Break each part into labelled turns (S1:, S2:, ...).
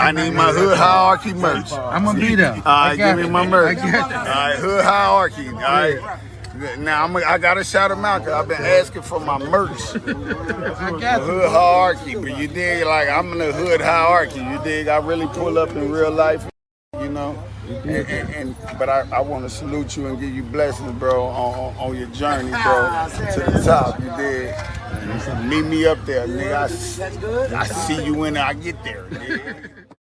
S1: I need my hood hierarchy merch.
S2: I'm gonna be there.
S1: All right, give me my merch.
S2: I got
S1: All right, hood hierarchy. All right. Now I gotta shout him out because I've been asking for my merch.
S2: I got
S1: Hood hierarchy, but you dig? Like I'm in the hood hierarchy. You dig? I really pull up in real life, you know. But I want to salute you and give you blessings, bro, on your journey, bro, to the top. You dig? Meet me up there, nigga. I see you when I get there.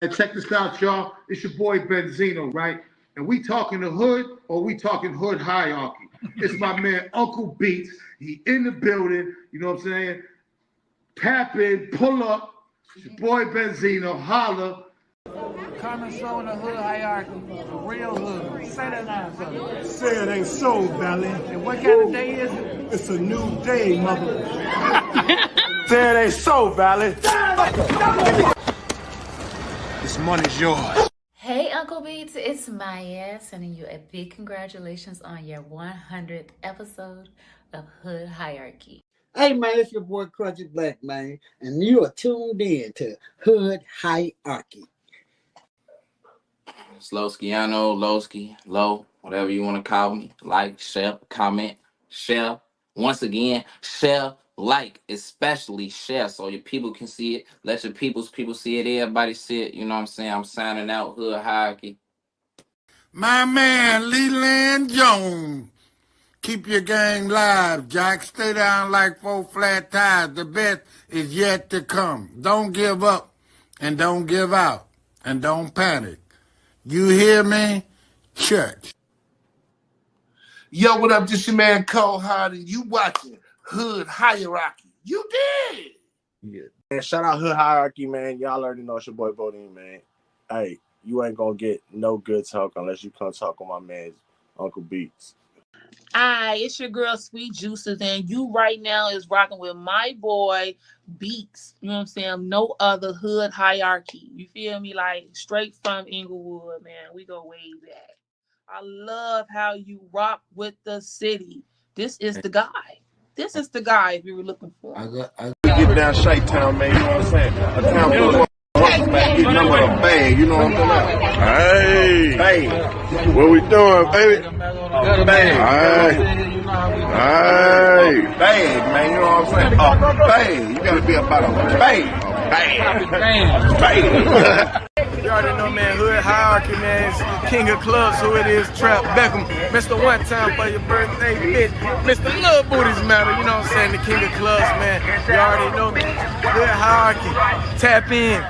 S3: And check this out, y'all. It's your boy Benzino, right? And we talking the hood or we talking hood hierarchy? It's my man Uncle Beats. He in the building. You know what I'm saying? Tap in, pull up. It's your boy Benzino. Holla.
S2: Coming so in the hood hierarchy, the real hood. Say that now, brother.
S4: Say it ain't so, Valley.
S2: And what kind of day is it?
S4: It's a new day, mother. Say it ain't so, Valley. This money's yours.
S5: Hey, Uncle Beats, it's Maya sending you a big congratulations on your 100th episode of Hood Hierarchy.
S6: Hey, man, it's your boy Crunchy Black, man, and you are tuned in to Hood Hierarchy.
S7: It's Loskiano, Lowski, Low, whatever you want to call me. Like, share, comment, share. Once again, share, like, especially share so your people can see it. Let your people see it. Everybody see it. You know what I'm saying? I'm signing out Hood Hierarchy.
S1: My man, Leland Jones. Keep your gang live, Jack. Stay down like 4 flat tires. The best is yet to come. Don't give up and don't give out and don't panic. You hear me? Church.
S8: Yo, what up? This your man Cole Hardy. You watching Hood Hierarchy. You did.
S9: Yeah. And shout out Hood Hierarchy, man. Y'all already know it's your boy Bodine, man. Hey, you ain't gonna get no good talk unless you come talk with my man Uncle Beats.
S10: Hi, it's your girl Sweet Juices, and you right now is rocking with my boy Beats. You know what I'm saying? No other Hood Hierarchy. You feel me? Like straight from Inglewood, man. We go way back. I love how you rock with the city. This is the guy. This is the guy if you were looking for.
S4: Get down Shake Town, man. You know what I'm saying? A town full of man, get number a bag. You know what I'm talking about? Hey, what we doing, baby? Bag. Hey, bag, man. You know what I'm saying? A bag. You gotta be about a bag. Bag.
S2: You already know, man, Hood Hierarchy, man. It's King of Clubs, who it is, Trap Beckham. Mr. One Time for your birthday, bitch. Mr. Lil Booties Matter, you know what I'm saying? The King of Clubs, man. You already know me. Hood Hierarchy. Tap in.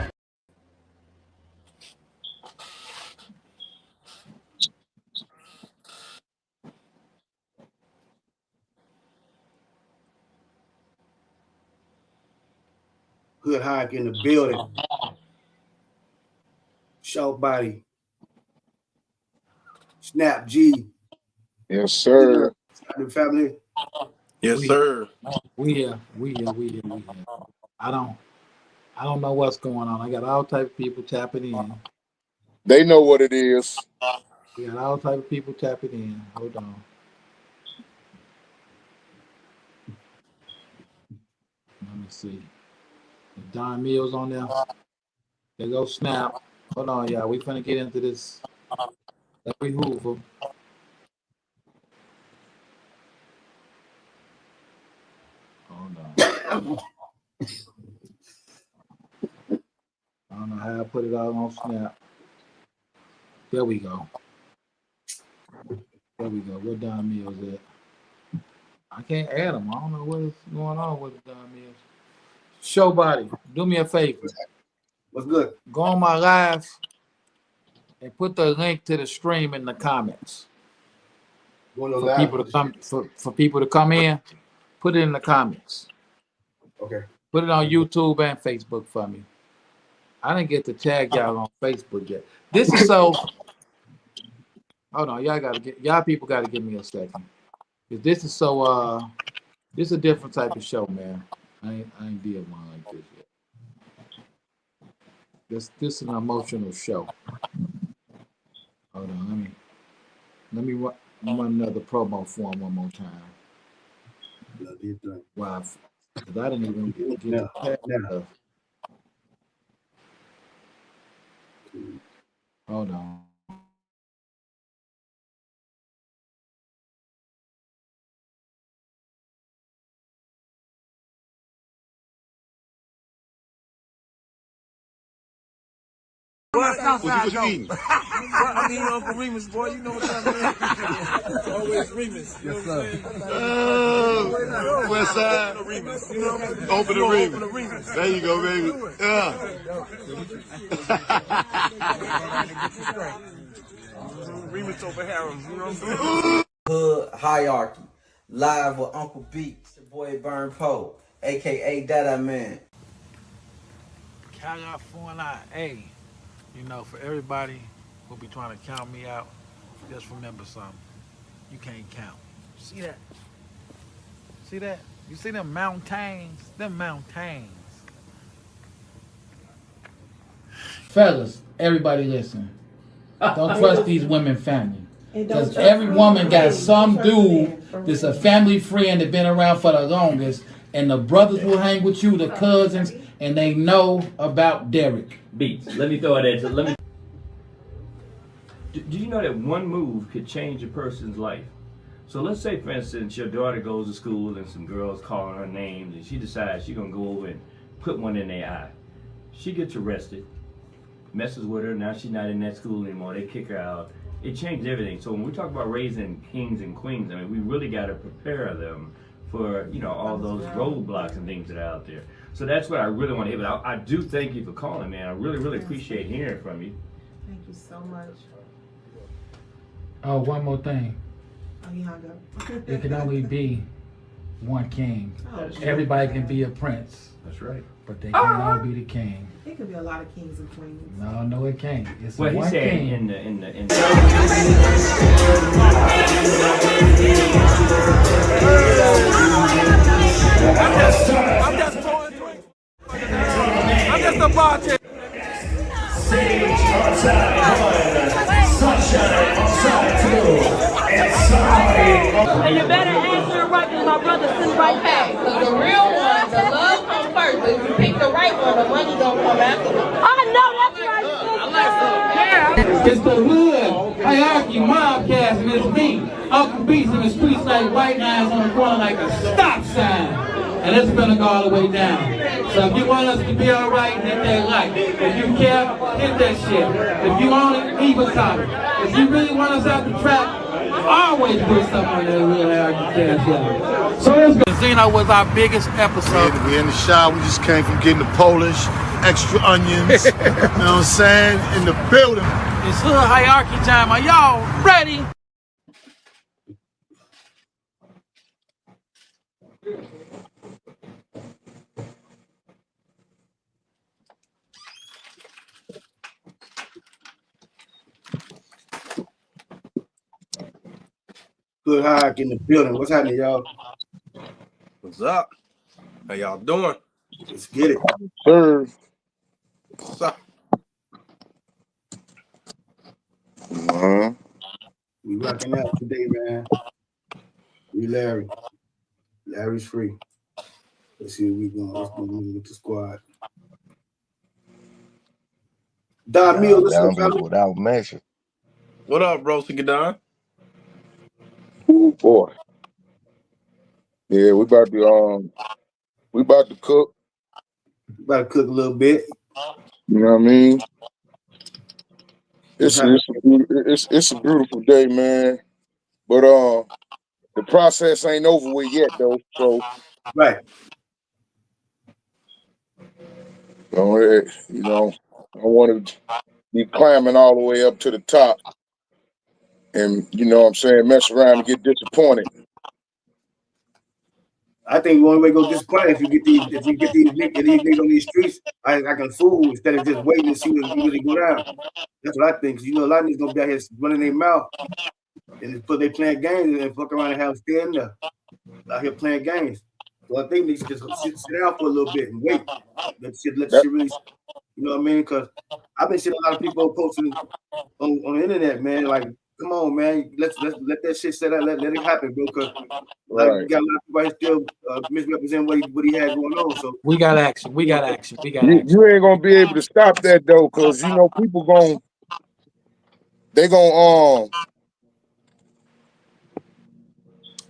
S3: Hood hierarchy in the building. Show body. Snap G.
S4: Yes, sir.
S3: The family.
S4: Yes, sir.
S2: We here. I don't know what's going on. I got all type of people tapping in.
S4: They know what it is.
S2: We got all type of people tapping in. Hold on. Let me see. Don Mills on there. There goes Snap. Hold on, y'all. We finna get into this. Larry Hoover. Hold on. I don't know how I put it out on Snap. There we go. Where Don Mills at? I can't add him. I don't know what is going on with Don Mills. Showbody, do me a favor.
S3: What's good?
S2: Go on my live and put the link to the stream in the comments. For people to come in, put it in the comments.
S3: Okay.
S2: Put it on YouTube and Facebook for me. I didn't get to tag y'all on Facebook yet. This is so. Hold on, y'all people gotta give me a second. Cause this is so. This is a different type of show, man. I ain't did one like this yet. This is an emotional show. Hold on, let me run another promo for him one more time. Wow, because I didn't even get the tag stuff. Hold on.
S8: What you eating?
S11: I mean, Uncle Remus, boy, you know what I mean. Always Remus. You know what I'm saying?
S8: West Side.
S11: Remus. You know what I'm saying?
S8: Open the Remus. There you go, baby.
S11: Remus over Harem. You know what I'm saying?
S12: Hood Hierarchy. Live with Uncle Beats, your boy Burn Poe, aka Dada Man.
S2: California, hey, you know, for everybody who be trying to count me out, just remember something. You can't count. See that? See that? You see them mountains? Them mountains. Fellas, everybody listen. Don't trust these women family. Because every woman got some dude that's a family friend that been around for the longest, and the brothers will hang with you, the cousins, and they know about Derek.
S13: Beats. Let me throw it at you. Let me. Do you know that one move could change a person's life? So let's say, for instance, your daughter goes to school and some girls calling her names, and she decides she's gonna go over and put one in their eye. She gets arrested, messes with her. Now she's not in that school anymore. They kick her out. It changed everything. So when we talk about raising kings and queens, I mean, we really got to prepare them for, you know, all those roadblocks and things that are out there. So that's what I really want to hear. But I do thank you for calling, man. I really, really appreciate hearing from you.
S14: Thank you so much.
S2: Oh, one more thing.
S14: Oh, you hung up.
S2: It can only be one king.
S14: Oh,
S2: Everybody can be a prince.
S13: That's right.
S2: But they can't all be the king.
S14: It could be a lot of kings and queens.
S2: No, it can't. It's
S13: Well,
S2: one
S13: he's saying
S2: king.
S13: in the
S11: I'm just a bartender.
S15: Sage on side 1, Sunshine on side 2, and somebody.
S16: And you better answer it right because my brother sitting right back. The real one, the love comes first. But if you pick the right one, the money don't come after. I know, that's right.
S2: It's the hood hierarchy mobcast, and it's me, Uncle Beats, in the streets like white lines on the corner like a stop sign. And it's gonna go all the way down. So if you want us to be all right, hit that like. If you care, hit that shit. If you want it, leave a comment. If you really want us out the trap, always put something on that real hierarchy cash out. So let's go. Zeno was our biggest episode.
S8: We in the shop. We just came from getting the Polish, extra onions. You know what I'm saying? In the building.
S2: It's hood hierarchy time. Are y'all ready?
S17: Good hike in the building. What's happening, y'all?
S11: What's up? How y'all doing?
S17: Let's get it.
S4: Sir.
S11: What's up?
S17: We rocking out today, man. We Larry. Larry's free. Let's see what we going. Let's go with the squad. Don Mill, what's up, fella?
S4: Without measure.
S11: What up, bro? Don?
S4: Ooh, boy. Yeah, we about to cook.
S17: About to cook a little bit.
S4: You know what I mean? It's a beautiful day, man. But the process ain't over with yet, though. So
S17: right.
S4: I want to be climbing all the way up to the top, and you know what I'm saying, mess around and get disappointed.
S17: I think the only way to go disappointed if you get these niggas on these streets, I can fool instead of just waiting to see what really go down. That's what I think. Cause you know a lot of niggas gonna be out here running their mouth and they playing games and fuck around and have stay in there out here playing games. So I think niggas just sit down for a little bit and wait. Let shit really, you know what I mean? Cause I've been seeing a lot of people posting on the internet, man. Like, come on, man, let's let that shit set out, let it happen, bro. Cause like, we got a lot of people still misrepresenting what he had going on. So
S2: we got action.
S4: You ain't gonna be able to stop that though, cause you know people
S8: they gonna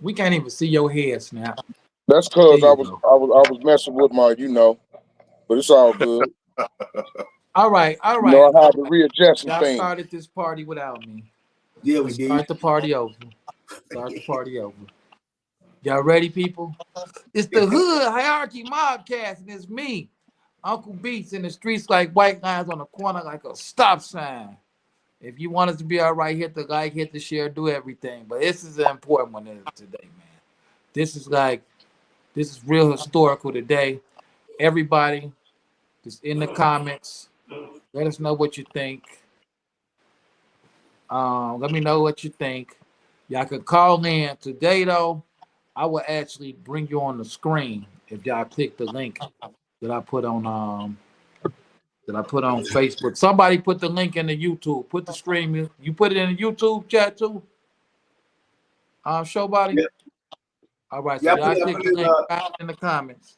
S2: We can't even see your head, Snap.
S8: That's
S2: There
S8: cause I
S2: you
S8: was
S2: go.
S8: I was I was messing with my, but it's all good.
S2: All right, all
S8: You
S2: right.
S8: know, I had to readjust some
S2: Y'all
S8: things.
S2: started this party without me.
S17: Yeah, we
S2: Let's
S17: did.
S2: start the party over. Start the party over. Y'all ready, people? It's the Hood Hierarchy Mobcast, and it's me, Uncle Beats, in the streets like white lines on the corner like a stop sign. If you want us to be all right, hit the like, hit the share, do everything. But this is an important one today, man. This is real historical today. Everybody, just in the comments, let us know what you think. Let me know what you think. Y'all can call in today, though. I will actually bring you on the screen if y'all click the link that I put on Facebook. Somebody put the link in the YouTube. Put the stream. You put it in the YouTube chat too. Showbody.
S17: Yeah.
S2: All right, so
S17: Yeah,
S2: y'all click the link in the comments,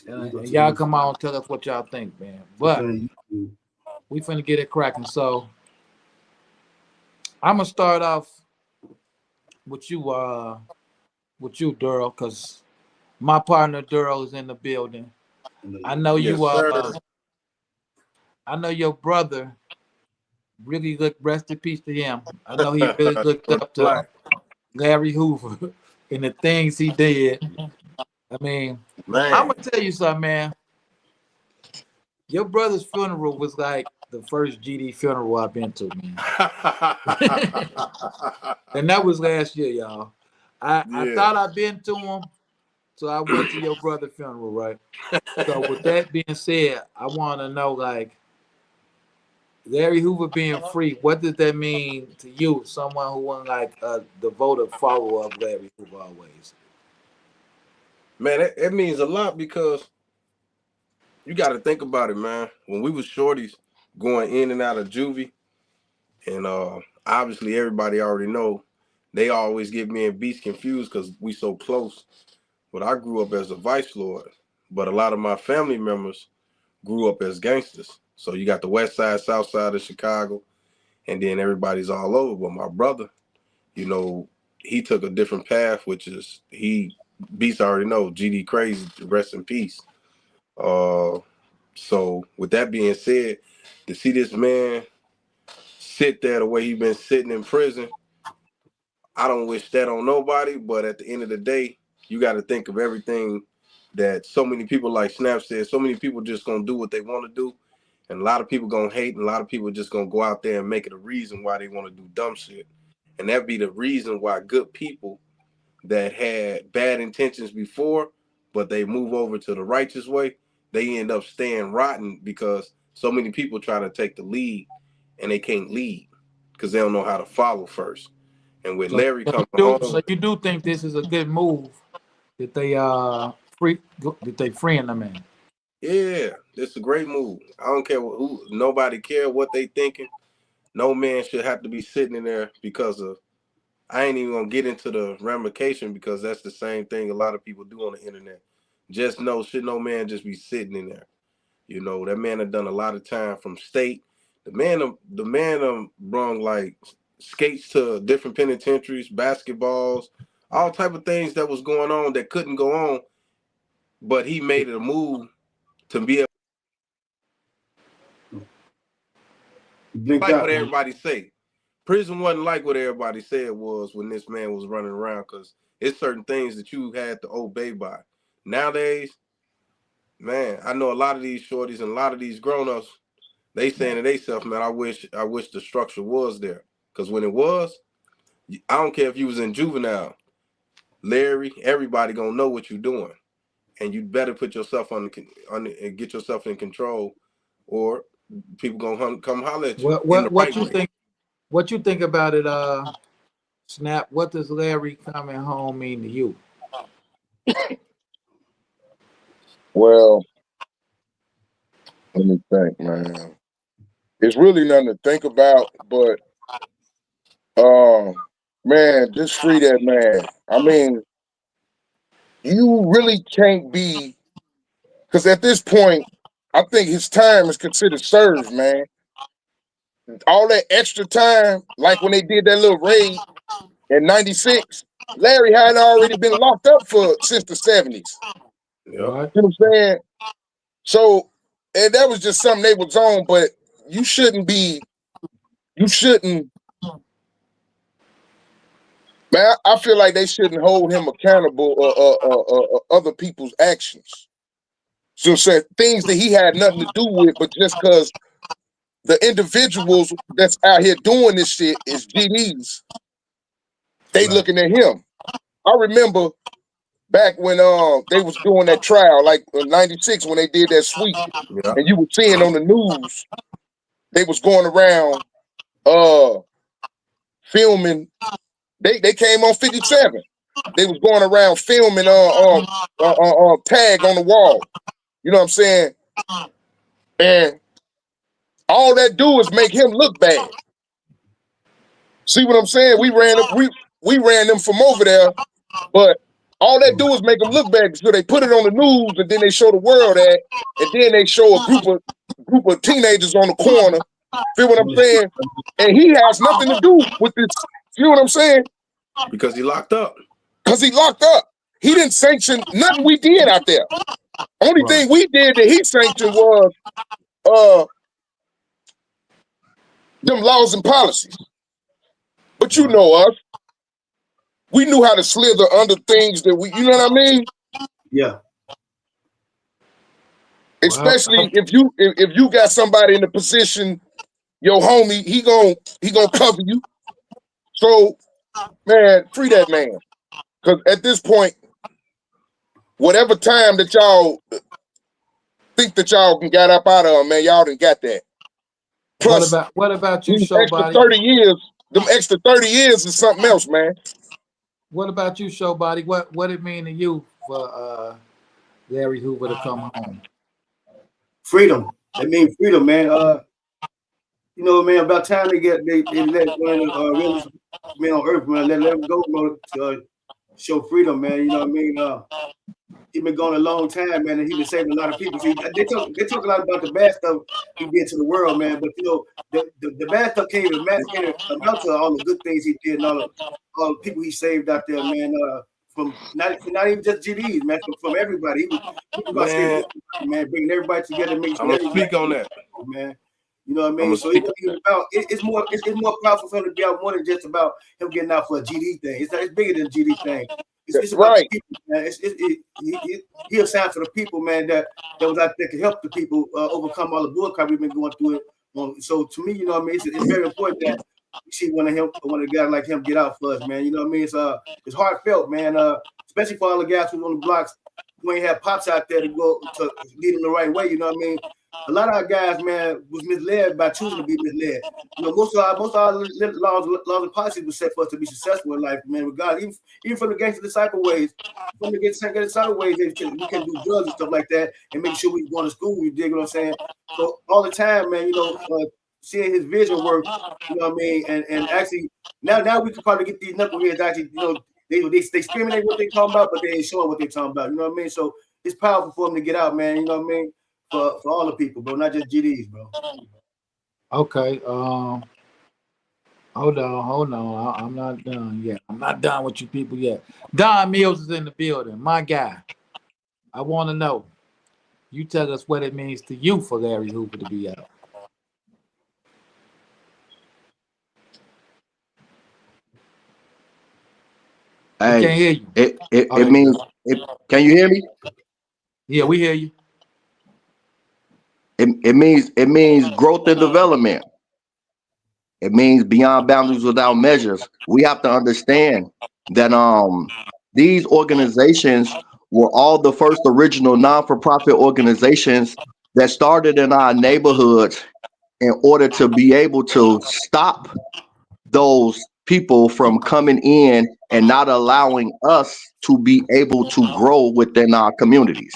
S2: and y'all come on and tell us what y'all think, man. But we finna get it cracking. So I'm gonna start off with you, Daryl, because my partner Daryl is in the building. I know
S4: Yes,
S2: you
S4: sir.
S2: I know your brother really looked, rest in peace to him. I know he really looked up to Larry Hoover and the things he did. I mean,
S4: Man.
S2: I'm gonna tell you something, man. Your brother's funeral was like the first GD funeral I've been to, man. And that was last year, y'all. I thought I'd been to him, so I went to your brother's funeral, right? So with that being said, I want to know, like, Larry Hoover being free, what does that mean to you, someone who wasn't like a devoted follower of Larry Hoover always?
S4: Man, it means a lot because you got to think about it, man. When we was shorties going in and out of juvie, and obviously everybody already know, they always get me and Beats confused because we so close. But I grew up as a vice lord, but a lot of my family members grew up as gangsters. So you got the west side, south side of Chicago, and then everybody's all over. But my brother, he took a different path, which is Beats already know, GD Crazy, rest in peace. So with that being said, to see this man sit there the way he been sitting in prison, I don't wish that on nobody, but at the end of the day, you got to think of everything that so many people, like Snap said, so many people just gonna do what they want to do, and a lot of people gonna hate, and a lot of people just gonna go out there and make it a reason why they want to do dumb shit, and that be the reason why good people that had bad intentions before, but they move over to the righteous way, they end up staying rotten because so many people try to take the lead and they can't lead because they don't know how to follow first. And with Larry coming home,
S2: So you do think this is a good move that they freeing the man?
S4: yeah, it's a great move. I don't care who, nobody care what they thinking. No man should have to be sitting in there because of. I ain't even gonna get into the ramification because that's the same thing a lot of people do on the internet. Just know, should no man just be sitting in there. That man have done a lot of time from state. The man brung like skates to different penitentiaries, basketballs, all type of things that was going on that couldn't go on, but he made it a move to be able like what everybody say. Prison wasn't like what everybody said it was when this man was running around because it's certain things that you had to obey by. Nowadays, man, I know a lot of these shorties and a lot of these grown-ups, they saying to themselves, man, I wish the structure was there. Because when it was, I don't care if you was in juvenile, Larry, everybody gonna know what you're doing. And you better put yourself on and get yourself in control, or people gonna come holler at you in the right way.
S2: What you think about it, Snap? What does Larry coming home mean to you?
S8: Well, let me think, man. It's really nothing to think about, but man, just free that man. I mean, you really can't be, because at this point, I think his time is considered served, man. all that extra time, like when they did that little raid in '96, Larry had already been locked up since the '70s.
S2: Right.
S8: You know what I'm saying? So, and that was just something they was on, but you shouldn't, man, I feel like they shouldn't hold him accountable or other people's actions. So said things that he had nothing to do with, but just because the individuals that's out here doing this shit is GDs, they looking at him. I remember back when they was doing that trial, like in '96 when they did that sweep, and you were seeing on the news, they was going around filming. They came on 57. They was going around filming tag on the wall. You know what I'm saying? And all that do is make him look bad. See what I'm saying? We ran them from over there, but all that do is make them look bad. So they put it on the news, and then they show the world that, and then they show a group of teenagers on the corner. Feel what I'm saying? And he has nothing to do with this. Feel what I'm saying?
S4: Because he locked up.
S8: Because he locked up. He didn't sanction nothing we did out there. Only thing we did that he sanctioned was them laws and policies. But you know us. We knew how to slither under things that you know what I mean?
S17: Yeah.
S8: Especially if you got somebody in the position, your homie, he gonna cover you. So, man, free that man. Because at this point, whatever time that y'all think that y'all can get up out of him, man, y'all done got that. Plus,
S2: what about you,
S8: extra
S2: Showbody?
S8: 30 years, them extra 30 years is something else, man.
S2: What about you, Showbody? What it mean to you for Larry Hoover to come home?
S17: Freedom. That means freedom, man. You know, man, about time they let one of the realest men on earth, man, let him go, to show freedom, man. You know what I mean? He been gone a long time, man, and he been saving a lot of people. See, they talk a lot about the bad stuff he did to the world, man. But you know, the bad stuff can't even amount to all the good things he did and all the people he saved out there, man. From not even just GDs, man, from everybody. He was about saving, man, bringing everybody together, making sure
S4: I'm gonna speak on that,
S17: man. You know what I mean? So it's more powerful for him to be out more than just about him getting out for a GD thing. It's bigger than a GD thing. It's about the people, man. He a sign for the people, man, that was out there to help the people overcome all the bullcrap we've been going through it. So to me, you know what I mean, it's very important that we see one of the guys like him get out for us, man. You know what I mean? It's heartfelt, man. Especially for all the guys who's on the blocks who ain't have pops out there to go to lead them the right way. You know what I mean? A lot of our guys, man, was misled by choosing to be misled. You know, most of our laws and policies were set for us to be successful in life, man. Regardless, even from the Gangster Disciple ways, from the Gangster Disciple ways, we can do drugs and stuff like that, and make sure we going to school. You dig what I'm saying? So all the time, man, you know, seeing his vision work, you know what I mean, and actually now we can probably get these knuckleheads actually, you know, they discriminate what they talking about, but they ain't showing what they talking about. You know what I mean? So it's powerful for them to get out, man. You know what I mean? For all the people, bro, not just GDs, bro.
S2: Okay. Hold on. I'm not done yet. I'm not done with you people yet. Don Mills is in the building. My guy. I want to know. You tell us what it means to you for Larry Hoover to be out.
S18: Hey,
S2: I can't hear you.
S18: It means. Can you hear me?
S2: Yeah, we hear you.
S18: It means growth and development. It means beyond boundaries without measures. We have to understand that these organizations were all the first original non-for-profit organizations that started in our neighborhoods in order to be able to stop those people from coming in and not allowing us to be able to grow within our communities.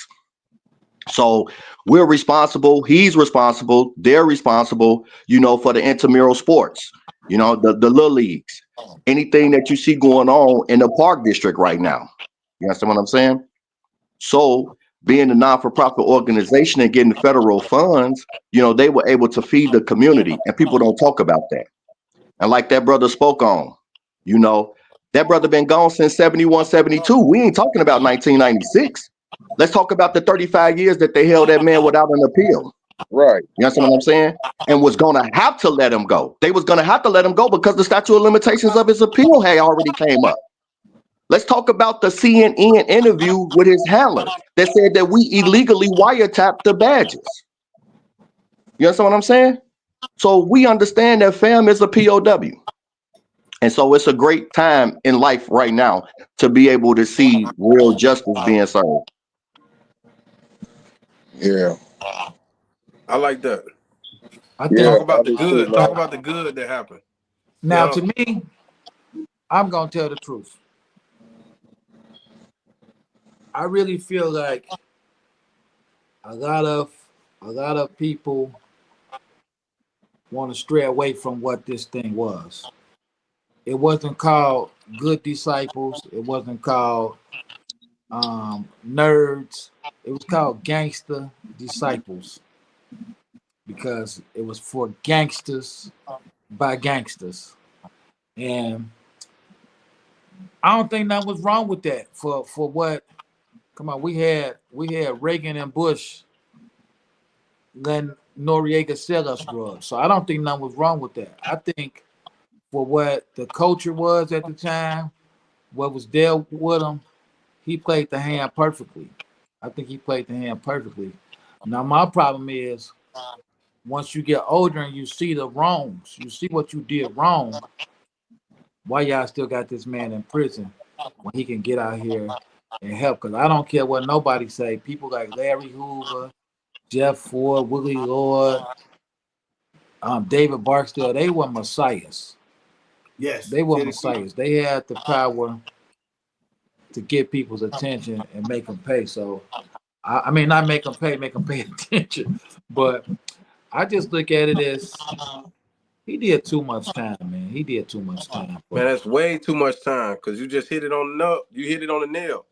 S18: So we're responsible, he's responsible, they're responsible, you know, for the intramural sports, you know, the little leagues, anything that you see going on in the Park District right now. You understand what I'm saying? So being a non-for-profit organization and getting federal funds, you know, they were able to feed the community, and people don't talk about that. And like that brother spoke on, you know, that brother been gone since 71, 72. We ain't talking about 1996. Let's talk about the 35 years that they held that man without an appeal.
S8: Right.
S18: You understand what I'm saying? And was going to have to let him go. They was going to have to let him go because the statute of limitations of his appeal had already came up. Let's talk about the CNN interview with his handler that said that we illegally wiretapped the badges. You understand what I'm saying? So we understand that fam is a POW. And so it's a great time in life right now to be able to see real justice being served.
S8: Yeah.
S11: I like that.
S2: I
S8: Yeah.
S2: think
S11: Talk about
S8: I
S11: the
S8: do too,
S11: good. Talk
S8: man.
S11: about the good that happened.
S2: now
S11: You
S2: to me, I'm gonna tell the truth. I really feel like a lot of people want to stray away from what this thing was. It wasn't called Good Disciples. It wasn't called Nerds. It was called Gangster Disciples because it was for gangsters by gangsters. And I don't think nothing was wrong with that. For what? Come on, we had Reagan and Bush letting Noriega sell us drugs. So I don't think nothing was wrong with that. I think for what the culture was at the time, what was dealt with him, he played the hand perfectly. I think he played the hand perfectly. Now my problem is once you get older and you see the wrongs, you see what you did wrong, why y'all still got this man in prison when he can get out here and help? Because I don't care what nobody say. People like Larry Hoover, Jeff Ford, Willie Lord, David Barksdale, they were messiahs.
S17: Yes.
S2: They were messiahs. They had the power to get people's attention and make them pay. So, I mean, not make them pay attention. But I just look at it as he did too much time, man. He did too much time.
S11: Man, that's way too much time because you just hit it on the nail.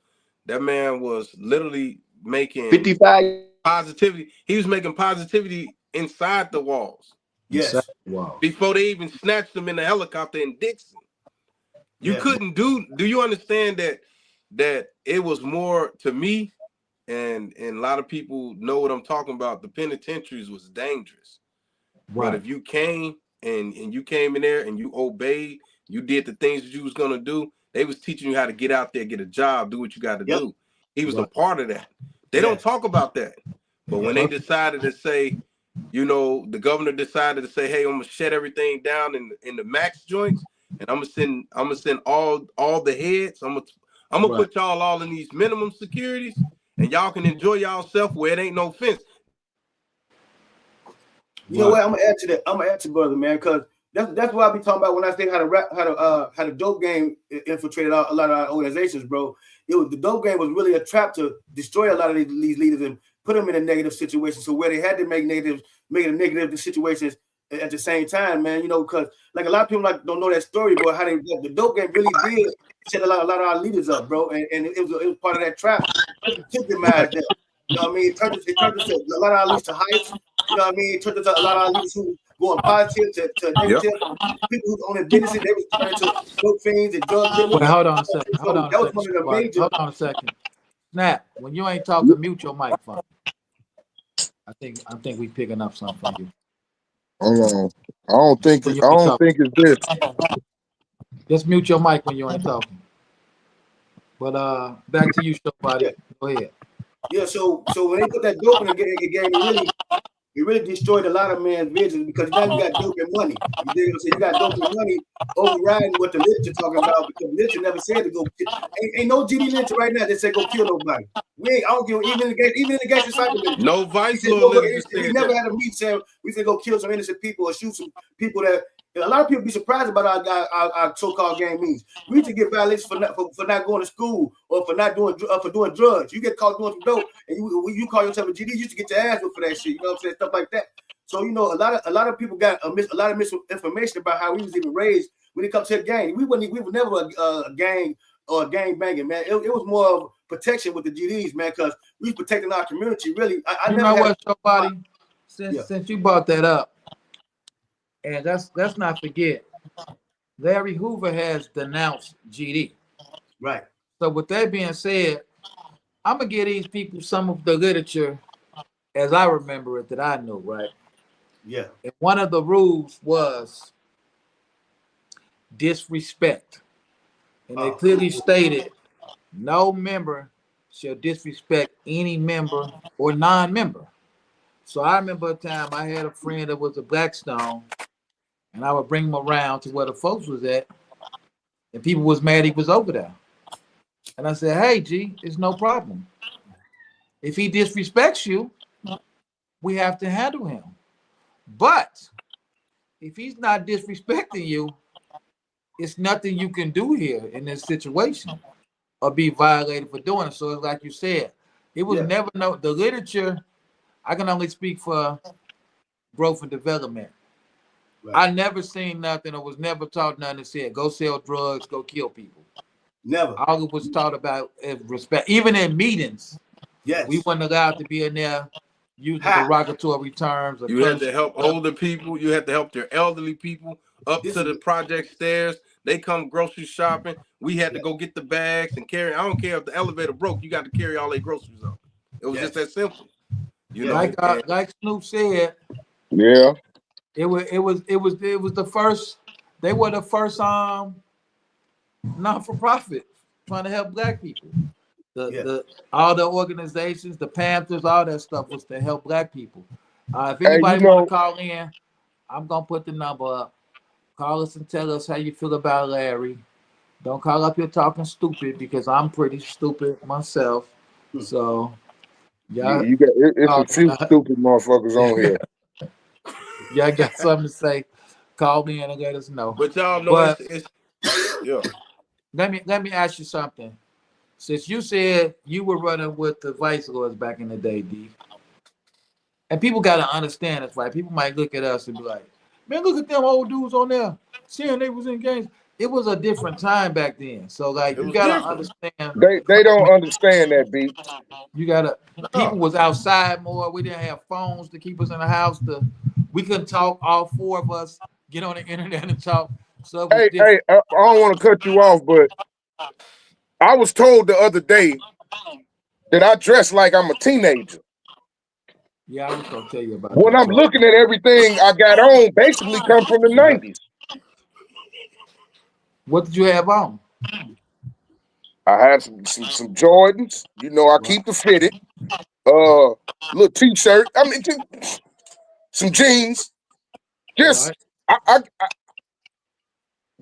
S11: That man was literally making
S18: 55
S11: positivity. He was making positivity inside the walls.
S17: Yes.
S2: Wow.
S11: Before they even snatched him in the helicopter in Dixon. You couldn't do you understand that it was more to me, and a lot of people know what I'm talking about. The penitentiaries was dangerous.
S2: Right.
S11: But if you came and you came in there and you obeyed, you did the things that you was gonna do, they was teaching you how to get out there, get a job, do what you got to do. He was a part of that. They don't talk about that. But when they decided to say, you know, the governor decided to say, hey, I'm gonna shut everything down in the max joints, and I'm gonna send all the heads. I'm gonna put y'all all in these minimum securities, and y'all can enjoy y'allself where it ain't no fence.
S17: You know what? I'm gonna add to that. I'm gonna add to brother, man, because that's what I be talking about when I say how the dope game infiltrated a lot of our organizations, bro. The dope game was really a trap to destroy a lot of these leaders and put them in a negative situation. So where they had to make negative situations at the same time, man. You know, because like a lot of people don't know that story, bro. How the dope game really did set a lot of our leaders up, bro, and it was part of that trap to demise them. You know what I mean? It turned us a lot of our leaders to heights. You know what I mean? It turned us a lot of our leaders who going positive to negative. People who own businesses, they was turning to dope fiends and drug dealers.
S2: Wait, hold on a second.
S17: So that was one of the major.
S2: Hold on a second. Snap. When you ain't talking, mute your mic for me. I think we picking up something from you.
S8: I don't think it's this.
S2: Just mute your mic when you ain't talking. But back to you, somebody. Go ahead.
S17: Yeah, so when they put that dope in the game, it really destroyed a lot of men's visions because now you got dope and money. You dig what I'm saying? You got dope and money overriding what the literature talking about because the literature never said to go kill. Ain't no GD literature right now that said go kill nobody. I don't give even in the Gangster Disciples literature.
S11: No vice lord literature
S17: We
S11: said
S17: never
S11: that.
S17: had a meeting saying we finna go kill some innocent people or shoot some people that. A lot of people be surprised about our so-called gang means. We used to get violations for not going to school or for doing drugs. You get caught doing some dope, and you call yourself a GD. You used to get your ass whipped for that shit. You know what I'm saying? Stuff like that. So you know, a lot of people got a lot of misinformation about how we was even raised when it comes to a gang. We were never a gang or gang banging, man. It was more of protection with the GDs, man, because we protecting our community. Really, I
S2: You
S17: never
S2: know
S17: had.
S2: what, somebody? Since you brought that up, and let's not forget, Larry Hoover has denounced GD.
S17: Right.
S2: So with that being said, I'm gonna give these people some of the literature as I remember it that I knew, right?
S17: Yeah.
S2: And one of the rules was disrespect. And they clearly stated no member shall disrespect any member or non-member. So I remember a time I had a friend that was a Blackstone, and I would bring him around to where the folks was at, and people was mad he was over there. And I said, hey, G, it's no problem. If he disrespects you, we have to handle him. But if he's not disrespecting you, it's nothing you can do here in this situation or be violated for doing it. So it's like you said, it was never the literature. I can only speak for growth and development. Right. I never seen nothing or was never taught nothing that said go sell drugs, go kill people.
S17: Never.
S2: All it was taught about is respect. Even in meetings, we weren't allowed to be in there using derogatory terms. Or
S11: you had to help older people. You had to help their elderly people up to the project stairs. They come grocery shopping. We had to go get the bags and carry. I don't care if the elevator broke. You got to carry all their groceries up. It was just that simple. You know,
S2: like Snoop said.
S8: Yeah.
S2: It was the first. They were the first non-for-profit trying to help black people. All the organizations, the Panthers, all that stuff was to help black people. If anybody want to call in, I'm gonna put the number up. Call us and tell us how you feel about Larry. Don't call up here talking stupid because I'm pretty stupid myself. So
S8: you got it's a few stupid motherfuckers on here.
S2: Y'all got something to say? Call me in and let us know.
S11: But y'all know it's yeah.
S2: Let me ask you something. Since you said you were running with the vice lords back in the day, D, and people got to understand this, right? People might look at us and be like, "Man, look at them old dudes on there, saying they was in gangs." It was a different time back then, so like you got to understand.
S8: They don't understand that, beat.
S2: You gotta. People was outside more. We didn't have phones to keep us in the house. We couldn't talk. All four of us get on the internet and talk. So
S8: hey, I don't want to cut you off, but I was told the other day that I dress like I'm a teenager.
S2: Yeah, I was gonna tell you about.
S8: When I'm looking at everything I got on, basically come from the 90s.
S2: What did you have on?
S8: I had some Jordans. You know, I keep the fitted. Little t-shirt. I mean, some jeans. Just I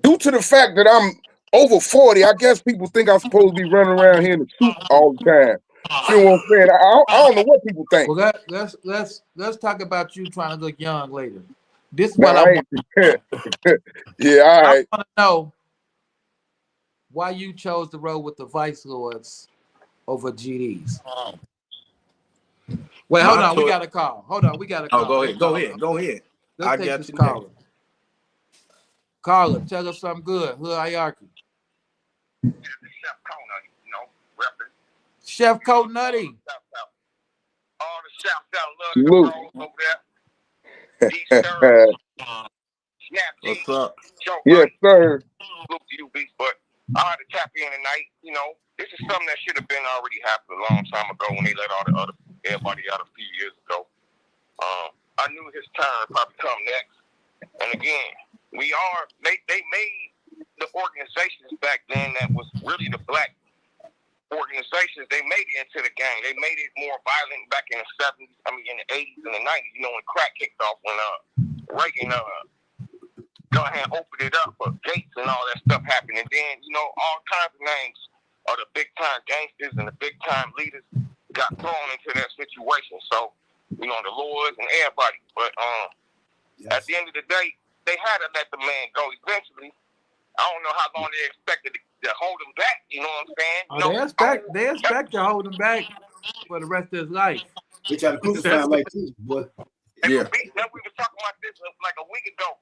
S8: due to the fact that I'm over 40, I guess people think I'm supposed to be running around here in a suit all the time. You know what I'm saying? I don't know what people think.
S2: Well, let's talk about you trying to look young later. This is what I want.
S8: Yeah, all right.
S2: I want to know why you chose to roll with the Vice Lords over GDs. Wait, hold on. We got a call. Hold on. We got a call.
S11: Oh, go ahead.
S2: Let's take this caller. Caller, tell us something good. Hood hierarchy. Chef Coat Nutty.
S19: All the shouts out, love over there.
S11: What's up?
S8: Yes, sir.
S19: Look to you, Beast, but I had to tap in tonight. You know, this is something that should have been already happened a long time ago when they let everybody out a few years ago. I knew his turn probably come next. And again, they made the organizations back then that was really the black organizations, they made it into the gang. They made it more violent back in the 70s, in the 80s and the 90s, you know, when crack kicked off, when Reagan go ahead and opened it up for Gates and all that stuff happened. And then, you know, all kinds of names of the big-time gangsters and the big-time leaders got thrown into that situation. So, you know, the Lords and everybody. But at the end of the day, they had to let the man go eventually. I don't know how long they expected to hold him back. You know what I'm saying?
S2: They expect to hold him back for the rest of his life.
S17: They try to crucify him like Jesus, boy.
S19: Yeah. We was talking about this like a week ago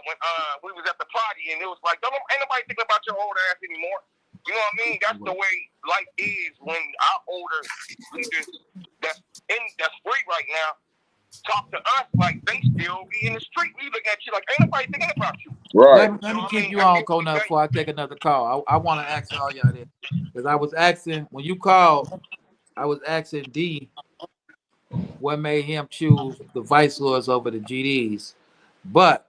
S19: when we was at the party, and it was like, ain't nobody thinking about your old ass anymore. You know what I mean? That's the way life is when our older leaders that's free right now talk to us like they still be in the street. We look at you like ain't nobody thinking about you.
S8: Right.
S2: Let me keep you on, Conut, before I take another call. I want to ask all y'all this. Because I was asking, when you called, I was asking D what made him choose the Vice Lords over the GDs. But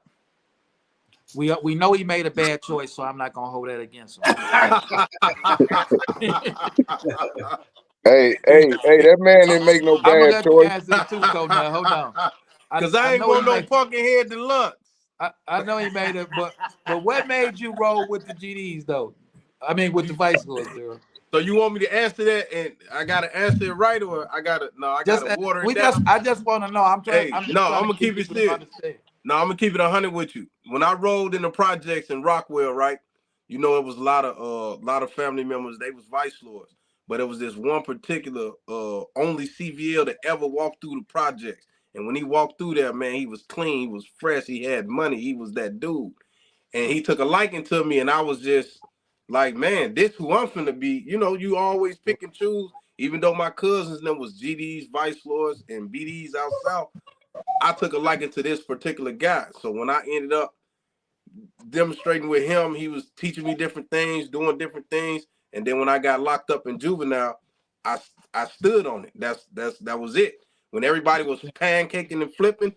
S2: we know he made a bad choice, so I'm not going to hold that against him.
S8: Hey, that man didn't make no
S2: I'm going to
S8: bad
S2: let you
S8: choice.
S2: answer it too, Conut. Hold on.
S11: Because I ain't want no fucking head deluxe.
S2: I know he made it, but what made you roll with the GDs, though? I mean, with the Vice Lords, girl.
S11: So you want me to answer that, and I gotta answer it right, or I gotta water it down?
S2: I just want to know. I'm
S11: gonna keep it serious. No, I'm gonna keep it 100 with you. When I rolled in the projects in Rockwell, right? You know, it was a lot of family members. They was Vice Lords, but it was this one particular only CVL that ever walked through the projects. And when he walked through there, man, he was clean, he was fresh, he had money, he was that dude. And he took a liking to me, and I was just like, man, this who I'm finna be. You know, you always pick and choose. Even though my cousins, them was GDs, Vice Lords, and BDs out south, I took a liking to this particular guy. So when I ended up demonstrating with him, he was teaching me different things, doing different things. And then when I got locked up in juvenile, I stood on it. That was it. When everybody was pancaking and flipping,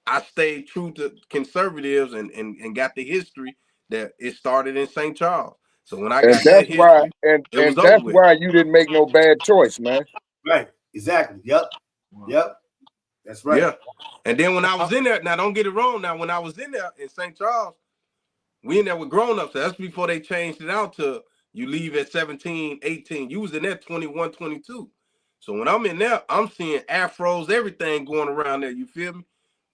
S11: I stayed true to conservatives and got the history that it started in St. Charles. So when I got that history, it was over with.
S8: Why you didn't make no bad choice, man.
S17: Right. Exactly. Yep. That's right.
S11: Yeah. And then when I was in there, now don't get it wrong. Now when I was in there in St. Charles, we in there with grown-ups. So that's before they changed it out to you leave at 17, 18. You was in there 21, 22. So when I'm in there, I'm seeing afros, everything going around there. You feel me?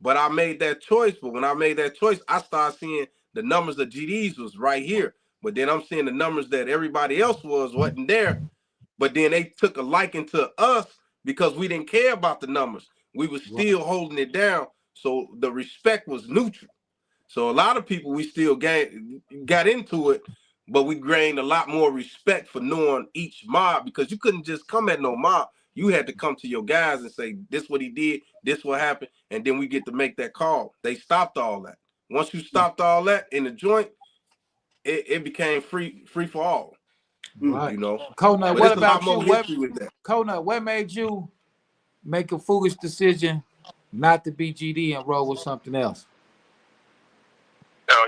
S11: But I made that choice. But when I made that choice, I started seeing the numbers of GDs was right here. But then I'm seeing the numbers that everybody else wasn't there. But then they took a liking to us because we didn't care about the numbers. We were still holding it down. So the respect was neutral. So a lot of people, we still got into it, but we gained a lot more respect for knowing each mob, because you couldn't just come at no mob. You had to come to your guys and say, this what he did, this what happened, and then we get to make that call. They stopped all that. Once you stopped all that in the joint, it became free for all.
S2: Right.
S11: You know.
S2: Conut, what about you?
S11: With that.
S2: Conut, what made you make a foolish decision not to be GD and roll with something else?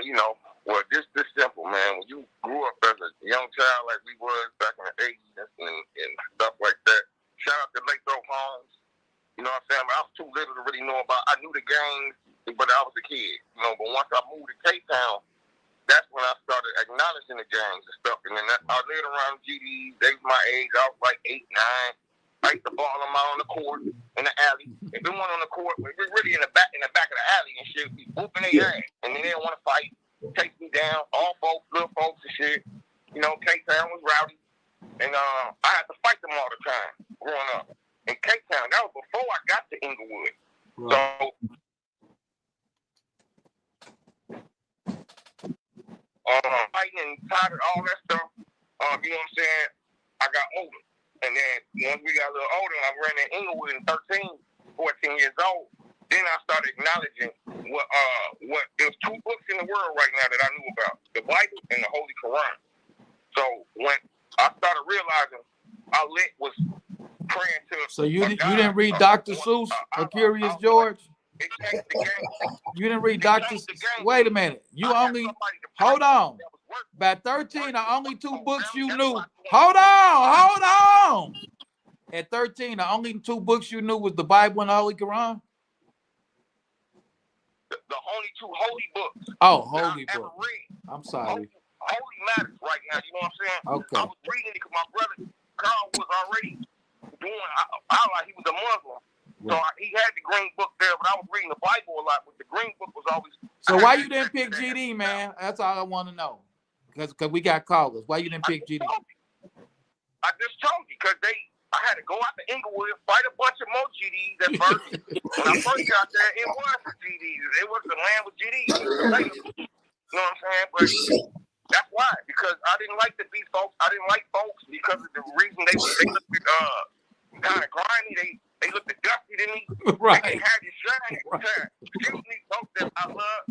S19: You know, well, this simple, man. When you grew up as a young child like we was back in the 80s and stuff like that, shout out to Lathrop Homes. You know what I'm saying? I was too little to really know about. I knew the gangs, but I was a kid. You know, but once I moved to K-Town, that's when I started acknowledging the gangs and stuff. And then I later around GDs, they was my age. I was like 8, 9. I used to ball them out on the court in the alley. If they went on the court, we were really in the back of the alley and shit, be whooping their ass. And then they didn't want to fight, take me down, all folks, little folks and shit. You know, K-Town was rowdy. And I had to fight them all the time growing up. In K-Town, that was before I got to Inglewood. Right. So fighting and tired of all that stuff, you know what I'm saying? I got older. And then once we got a little older, I ran in Inglewood in 13, 14 years old. Then I started acknowledging what there's 2 books in the world right now that I knew about: the Bible and the Holy Quran. So when I started realizing I was praying to.
S2: So you didn't read Dr. Seuss or Curious George? You didn't read Dr. Wait a minute. You only hold on. By 13, the only 2 books you knew. Hold on. At 13, the only 2 books you knew was the Bible and the Holy Quran.
S19: The only 2 holy books.
S2: Oh, holy book. I'm sorry.
S19: Holy matters right now. You know what I'm saying?
S2: Okay.
S19: I was reading it because my brother Carl was already doing. He was a Muslim. Right. So he had the Green Book there, but I was reading the Bible a lot. But the Green Book was always.
S2: So why you didn't pick GD, man? That's all I want to know. Because we got callers. Why you didn't pick GD?
S19: I just told you because I had to go out to Inglewood, fight a bunch of more GDs at first. When I first got there, it was GDs. It was the land with GDs. You know what I'm saying? But that's why. because I didn't like to be folks. I didn't like folks because of the reason they looked kind of grimy. They looked dusty to me.
S2: Right.
S19: They had this shine every time. Excuse me, folks that I love.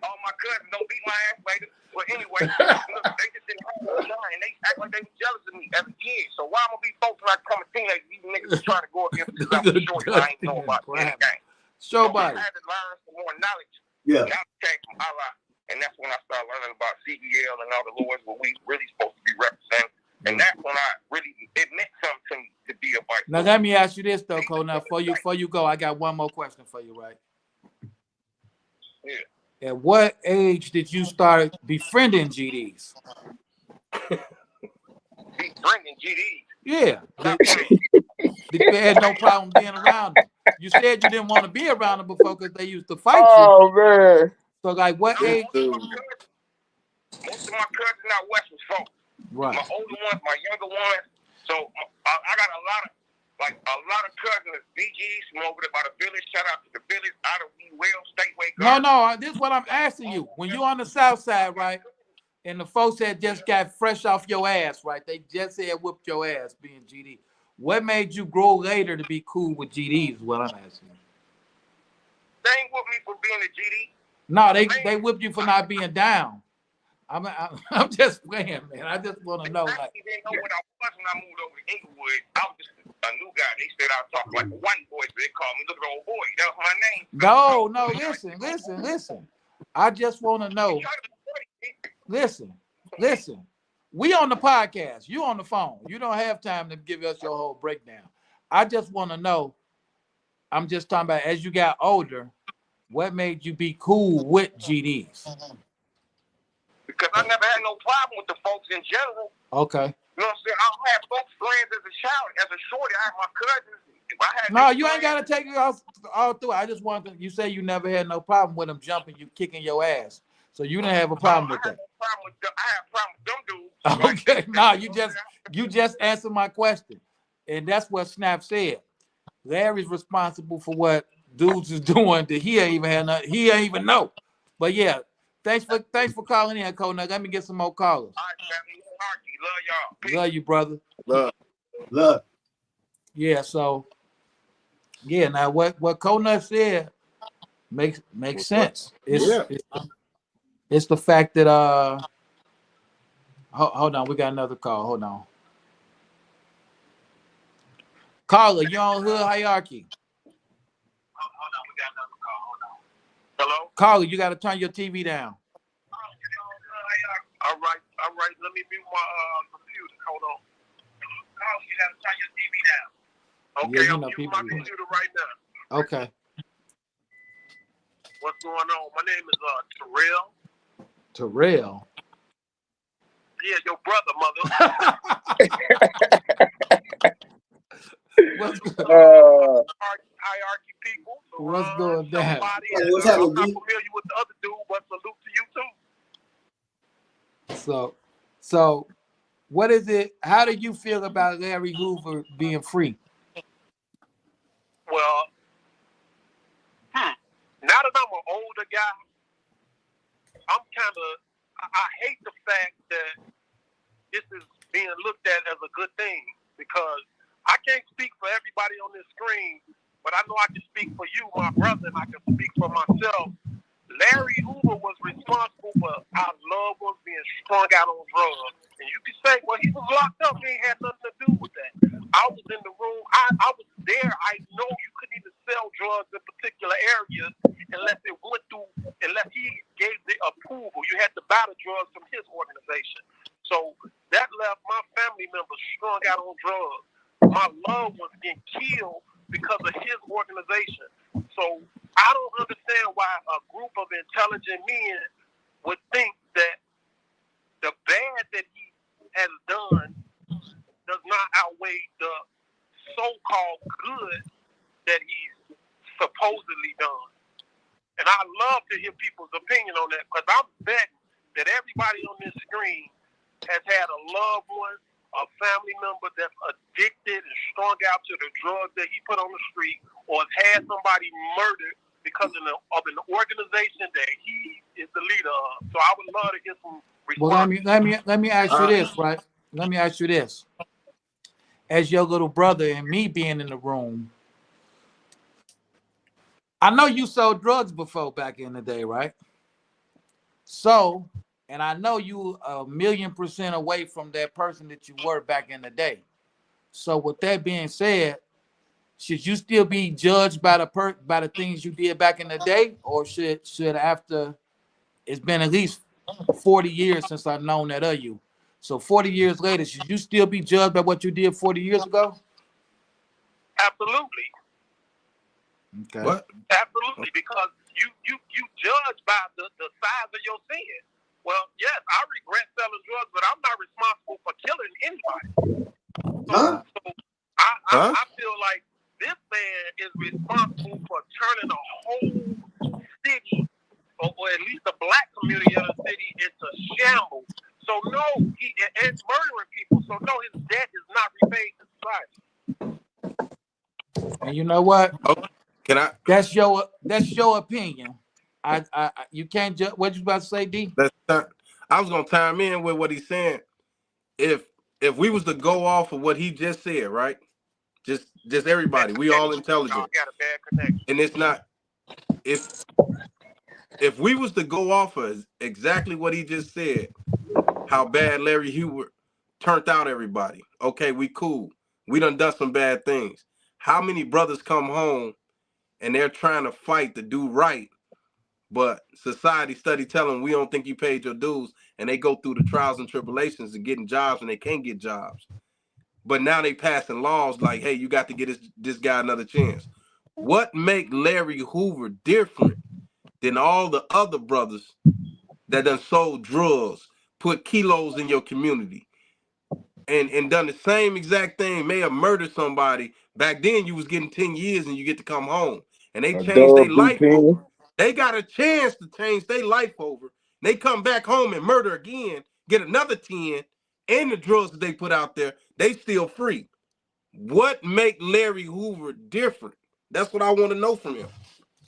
S19: All my cousins don't beat my ass later. But anyway, look, they just didn't have no shine. They act like they were jealous of me as a kid. So why am I be folks when I become a teenager? These niggas trying to go against me because I'm short. I ain't know about anything.
S2: Show
S19: So
S2: body.
S19: I had to learn some more knowledge.
S17: Yeah.
S19: Got to take from Allah. And that's when I started learning about CEL and all the laws what we really supposed to be representing. And that's when it meant something to me to be a vice.
S2: Now let me ask you this though, Cole. Now before you go, I got one more question for you, right?
S19: Yeah.
S2: At what age did you start befriending GDs?
S19: Befriending GDs?
S2: Yeah. You had no problem being around them. You said you didn't want to be around them before because they used to fight you.
S8: Oh man.
S2: So like what age?
S19: Most of my cousins out west was folks.
S2: Right.
S19: My older ones, my younger ones. So I got a lot of cousins, BGs from over there by the village. Shout out to the village out of Wells Stateway.
S2: No, this is what I'm asking you. When you on the south side, right? And the folks that just got fresh off your ass, right? They just had whooped your ass being GD. What made you grow later to be cool with GDs? Is what I'm asking you.
S19: They ain't whooped me for being a GD.
S2: No, they whipped you for not being down. I'm just playing, man. I just want to know. Like,
S19: they didn't know what I was when I moved over to Inglewood. I was just a new guy. They said I talk like a white boy, so they called me little old boy. That was my name.
S2: No, listen. I just want to know. Listen. We on the podcast. You on the phone. You don't have time to give us your whole breakdown. I just want to know. I'm just talking about as you got older, what made you be cool with GDs?
S19: Because I never had no problem with the folks in general.
S2: Okay.
S19: You know what I'm saying? I don't have folks friends as a child. As a shorty, I had my cousins.
S2: No, you ain't got to take it all through. I just wanted to, you say you never had no problem with them jumping you, kicking your ass. So you didn't have a problem with that.
S19: I had a problem with them dudes.
S2: Okay. No, you just answered my question. And that's what Snap said. Larry's responsible for what dudes is doing that he ain't even know. But yeah, thanks for calling in, Cole. Now let me get some more callers.
S19: All right, family. Love y'all.
S2: Love you, brother.
S17: Love.
S2: Yeah, so yeah, now what Conut said makes sense. It's the fact that hold on, we got another call. Hold on. Caller, you on Hood Hierarchy.
S19: Hold on, we got another call. Hold on. Hello?
S2: Caller, you gotta turn your TV down.
S19: All right. Let me mute my computer. Hold on. Caller, you gotta turn your TV down. Okay,
S2: Yeah,
S19: I'm muting my computer right now.
S2: Okay.
S19: What's going on? My name is Terrell.
S2: Terrell.
S19: Yeah, your brother, mother.
S2: What's
S19: hierarchy people. So,
S2: what's going down?
S17: What's happening,
S19: I'm not familiar with the other dude, but salute to you too.
S2: So what is it? How do you feel about Larry Hoover being free?
S19: Well, now that I'm an older guy, I hate the fact that this is being looked at as a good thing, because I can't speak for everybody on this screen, but I know I can speak for you, my brother, and I can speak for myself. Larry Hoover was responsible for our loved ones being strung out on drugs. And you can say, well, he was locked up. He ain't had nothing to do with that. I was in the room. I was there. I know you couldn't even sell drugs in particular areas unless he gave the approval. You had to buy the drugs from his organization. So that left my family members strung out on drugs. My loved ones getting killed because of his organization. So I don't understand why a group of intelligent men would think that the bad that he has done does not outweigh the so-called good that he's supposedly done. And I love to hear people's opinion on that, because I'm betting that everybody on this screen has had a loved one, a family member that's addicted and strung out to the drugs that he put on the street, or has had somebody murdered because of an organization that he is the leader of. So I would love to hear some
S2: Well,
S19: response.
S2: let me ask you this, right? Let me ask you this. As your little brother and me being in the room, I know you sold drugs before back in the day, right? So, and I know you 1,000,000% away from that person that you were back in the day. So, with that being said, should you still be judged by the things you did back in the day, or should after it's been at least 40 years since I've known that of you? So 40 years later, should you still be judged by what you did 40 years ago?
S19: Absolutely.
S2: Okay.
S11: What?
S19: Absolutely, because you judge by the size of your sin. Well, yes, I regret selling drugs, but I'm not responsible for killing anybody. So I feel like this man is responsible for turning a whole city, or at least the black community of the city, into shambles. So no, and murdering people. So no, his debt is not repaid to society.
S2: And you know what?
S11: Oh, can I?
S2: That's your opinion. I you can't judge. What you about to say, D?
S11: I was gonna chime in with what he's saying. If we was to go off of what he just said, right? Just everybody, we all intelligent,
S19: got a bad connection.
S11: and it's not. If we was to go off of exactly what he just said, how bad Larry Hoover turned out everybody. Okay, we cool. We done some bad things. How many brothers come home and they're trying to fight to do right, but society study tell them we don't think you paid your dues, and they go through the trials and tribulations of getting jobs, and they can't get jobs. But now they passing laws like, hey, you got to get this guy another chance. What make Larry Hoover different than all the other brothers that done sold drugs, put kilos in your community, and done the same exact thing, may have murdered somebody? Back then you was getting 10 years and you get to come home. And they changed their life over. They got a chance to change their life over. They come back home and murder again, get another 10, and the drugs that they put out there, they still free. What make Larry Hoover different? That's what I want to know from him.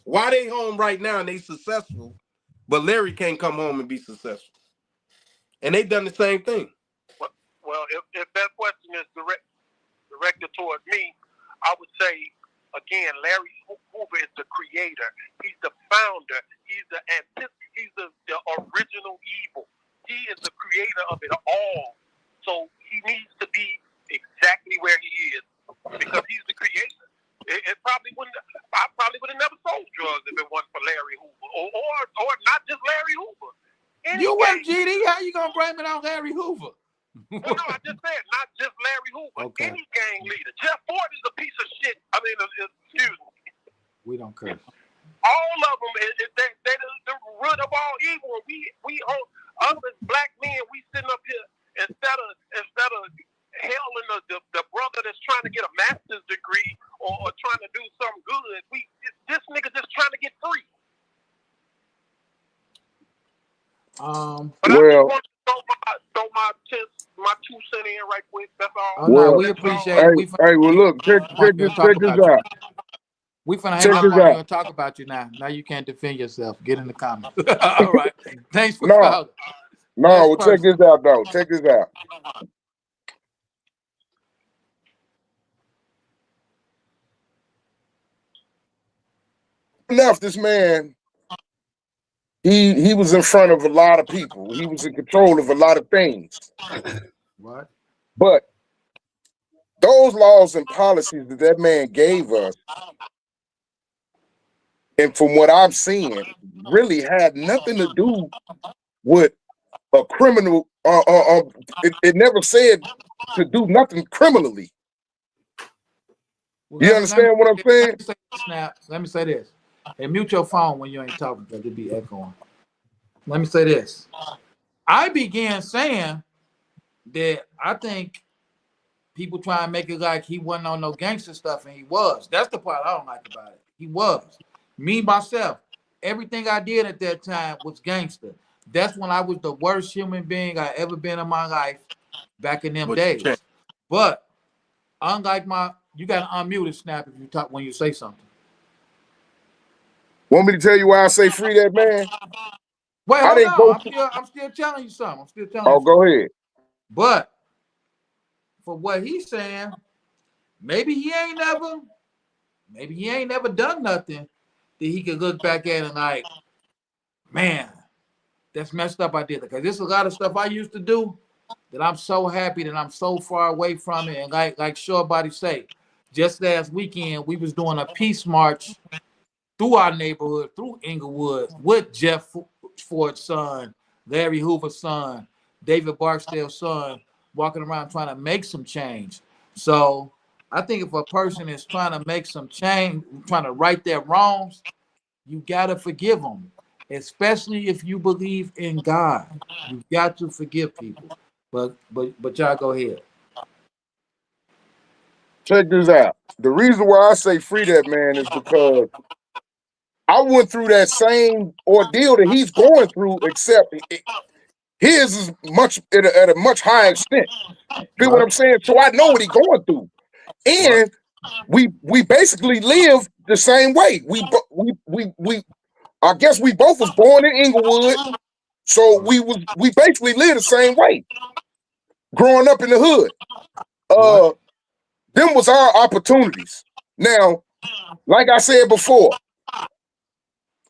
S11: Why they home right now and they successful, but Larry can't come home and be successful? And they done the same thing.
S19: Well, if that question is directed towards me, I would say, again, Larry Hoover is the creator. He's the founder. He's the original evil. He is the creator of it all. So he needs to be exactly where he is because he's the creator. It probably wouldn't. I probably would have never sold drugs if it wasn't for Larry Hoover, or not just Larry Hoover.
S2: You were GD. How you gonna blame it on Larry Hoover?
S19: Well, no, I just said not just Larry Hoover. Okay. Any gang leader. Jeff Ford is a piece of shit. I mean, excuse me.
S2: We don't curse.
S19: All of them, they the root of all evil. We us as black men, we sitting up here instead of hailing the brother that's trying to get a master's degree or trying to do something good. This nigga just trying to get free.
S2: But
S19: I just want to throw my 2 cents in right quick. That's all.
S2: Oh, no, we appreciate it.
S8: Hey, well, look, check this out.
S2: We finna hang up on you and talk about you now. Now you can't defend yourself. Get in the comments. All right. Thanks for calling.
S8: No, well, check this out, though. Check this out. Enough, this man, he was in front of a lot of people. He was in control of a lot of things.
S2: What?
S8: But those laws and policies that man gave us, and from what I'm seeing, really had nothing to do with a criminal. It never said to do nothing criminally.
S2: Well,
S8: you understand what I'm saying?
S2: Let me say this. And mute your phone when you ain't talking because it be echoing. Let me say this. I began saying that I think people try and make it like he wasn't on no gangster stuff, and he was. That's the part I don't like about it. He was. Me, myself, everything I did at that time was gangster. That's when I was the worst human being I ever been in my life back in them days. But unlike you got to unmute it, Snap, if you talk when you say something.
S8: Want me to tell you why I say free that man?
S2: Wait,
S8: I
S2: hold
S8: didn't
S2: on.
S8: go.
S2: I'm still telling you something. I'm still telling you
S8: Oh,
S2: something.
S8: go ahead.
S2: But for what he's saying, maybe he ain't never done nothing that he could look back at and like, man, that's messed up. I did it because there's a lot of stuff I used to do that I'm so happy that I'm so far away from it. And like Short Body say, just last weekend we was doing a peace march through our neighborhood, through Inglewood, with Jeff Ford's son, Larry Hoover's son, David Barksdale's son, walking around trying to make some change. So I think if a person is trying to make some change, trying to right their wrongs, you gotta forgive them, especially if you believe in God. You got to forgive people. But y'all go ahead.
S8: Check this out. The reason why I say free that man is because I went through that same ordeal that he's going through, except his is much at a much higher extent. Feel what I'm saying? So I know what he's going through, and we basically live the same way. We I guess we both was born in Inglewood, so we basically live the same way. Growing up in the hood, them was our opportunities. Now, like I said before,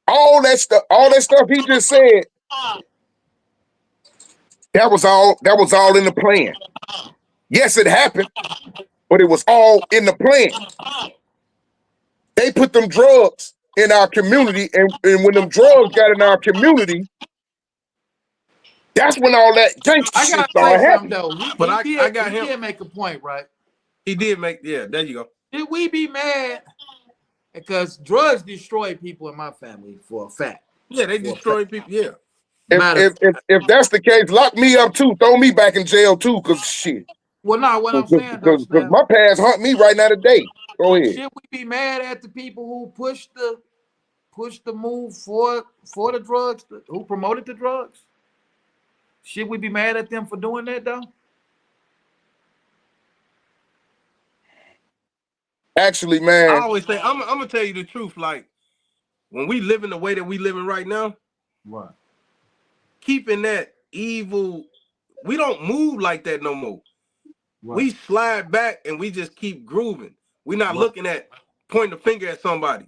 S8: all that stuff he just said, that was all in the plan. Yes, it happened, but it was all in the plan. They put them drugs in our community, and when them drugs got in our community, that's when all that gangster
S2: I
S8: shit
S2: gotta say
S8: started
S2: something
S8: happening.
S2: though.
S11: But I got
S2: He
S11: him.
S2: did make a point, right?
S11: He did make, yeah, there you go.
S2: Did we be mad? Because drugs destroy people in my family for a fact.
S11: Yeah, they destroy people. Yeah.
S8: If that's the case, lock me up too. Throw me back in jail too, cause shit.
S2: Well, no, what I'm saying though,
S8: Because
S2: Snap,
S8: my past hunt me right now today. Go ahead.
S2: should we be mad at the people who pushed the move for the drugs, who promoted the drugs? Should we be mad at them for doing that though?
S8: Actually,
S11: I
S8: man,
S11: always say, I'm gonna tell you the truth. Like, when we live in the way that we living right now,
S2: right,
S11: keeping that evil, we don't move like that no more.
S2: right.
S11: We slide back and we just keep grooving. We're not looking at pointing the finger at somebody.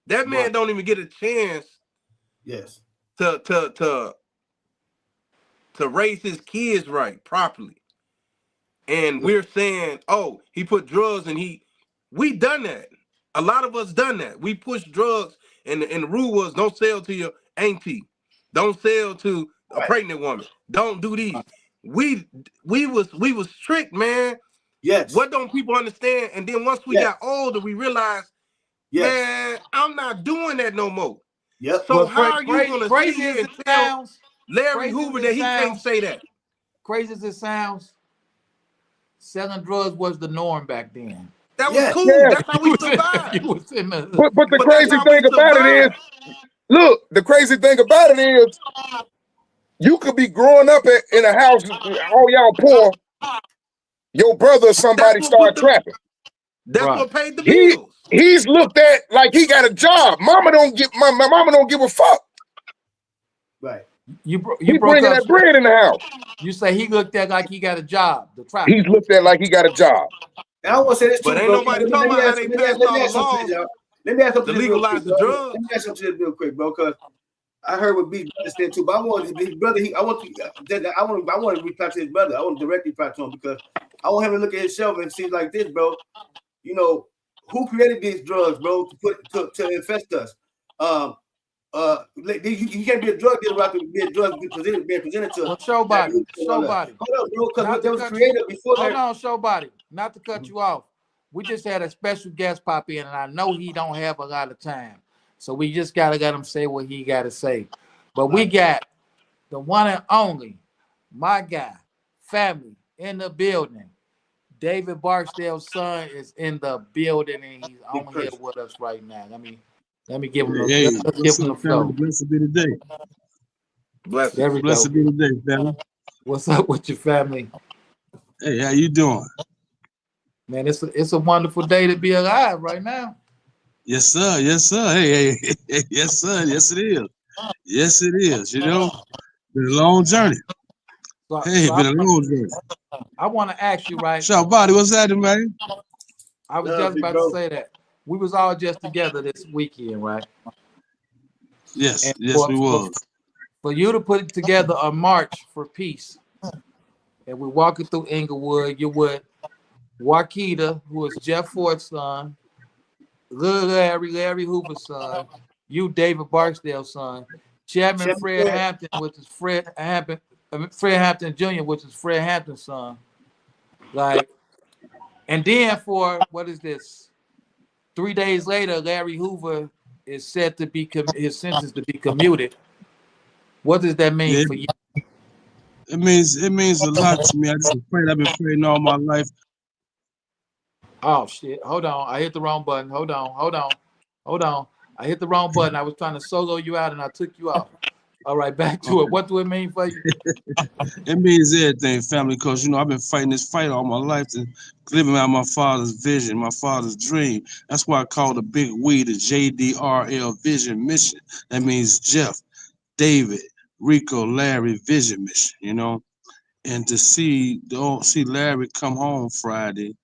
S11: That man don't even get a chance.
S17: Yes.
S11: To raise his kids right properly. And we're saying, oh, he put drugs and we done that. A lot of us done that. We pushed drugs and the rule was don't sell to your auntie. Don't sell to a pregnant woman. Don't do these. We was strict, man.
S17: Yes.
S11: What don't people understand? And then once we got older, we realized, man, I'm not doing that no more.
S17: Yep.
S11: So how are you gonna sit here and tell Larry Hoover that he can't say that?
S2: Crazy as it sounds, selling drugs was the norm back then.
S11: That was cool.
S8: Yeah.
S11: That's how we survived.
S8: But the crazy
S11: that's how we
S8: thing about it is, look, the crazy thing about it is, you could be growing up in a house, all y'all poor, your brother or somebody start trapping.
S11: That's what paid the bills.
S8: He's looked at like he got a job. My mama don't give a fuck.
S17: Right.
S2: You
S8: He
S2: broke
S8: bringing
S2: up
S8: that bread in the house.
S2: You say he looked at like he got a job. The trap.
S8: He's looked at like he got a job.
S17: And I want to say this too,
S11: but ain't
S17: bro.
S11: nobody talking about how they passed all the laws
S17: Let me ask something
S11: to legalize the drugs.
S17: Let me ask something real quick, bro, because I heard what Beast brother said too. But I want his brother. I want to reply to his brother. I want to directly reply to him because I want him to look at himself and see like this, bro. You know, who created these drugs, bro, to infest us? You can't be a drug dealer without be a drug being presented to us.
S2: Show body.
S17: Hold up, bro, because there was created before.
S2: Hold on, show body. Not to cut you off. We just had a special guest pop in, and I know he don't have a lot of time, so we just gotta let him say what he gotta say. But we got the one and only, my guy, family in the building. David Barksdale's son is in the building, and he's on here with us right now. Let me give him let's give him the flow.
S20: Blessed be the day.
S11: Blessed
S20: be the day, family.
S2: What's up with your family?
S20: Hey, how you doing?
S2: Man, it's a wonderful day to be alive right now.
S20: Yes, sir. Yes, sir. Hey, yes, sir. Yes, it is. Yes, it is. You know, been a long journey. Hey, been a long journey.
S2: I want to ask you, right?
S20: Shout body, what's happening, man?
S2: I was just about to say that we was all just together this weekend, right?
S20: Yes,
S2: And
S20: yes, we was.
S2: for you to put together a march for peace, and we're walking through Inglewood, you're with Wakita, who is Jeff Ford's son, Lil Larry Hoover's son, you David Barksdale's son, Chairman Fred Hampton, which is Fred Hampton Jr., which is Fred Hampton's son. Like, and then for what is this? 3 days later, Larry Hoover is set to be his sentence to be commuted. What does that mean for you?
S20: It means a lot to me. I've been praying all my life.
S2: Oh shit! Hold on, I hit the wrong button. Hold on. I hit the wrong button. I was trying to solo you out, and I took you off. All right, back to it. What do it mean for you?
S20: It means everything, family, because, you know, I've been fighting this fight all my life to living out my father's vision, my father's dream. That's why I call the big we the JDRL Vision Mission. That means Jeff, David, Rico, Larry Vision Mission, you know. And to see Larry come home Friday,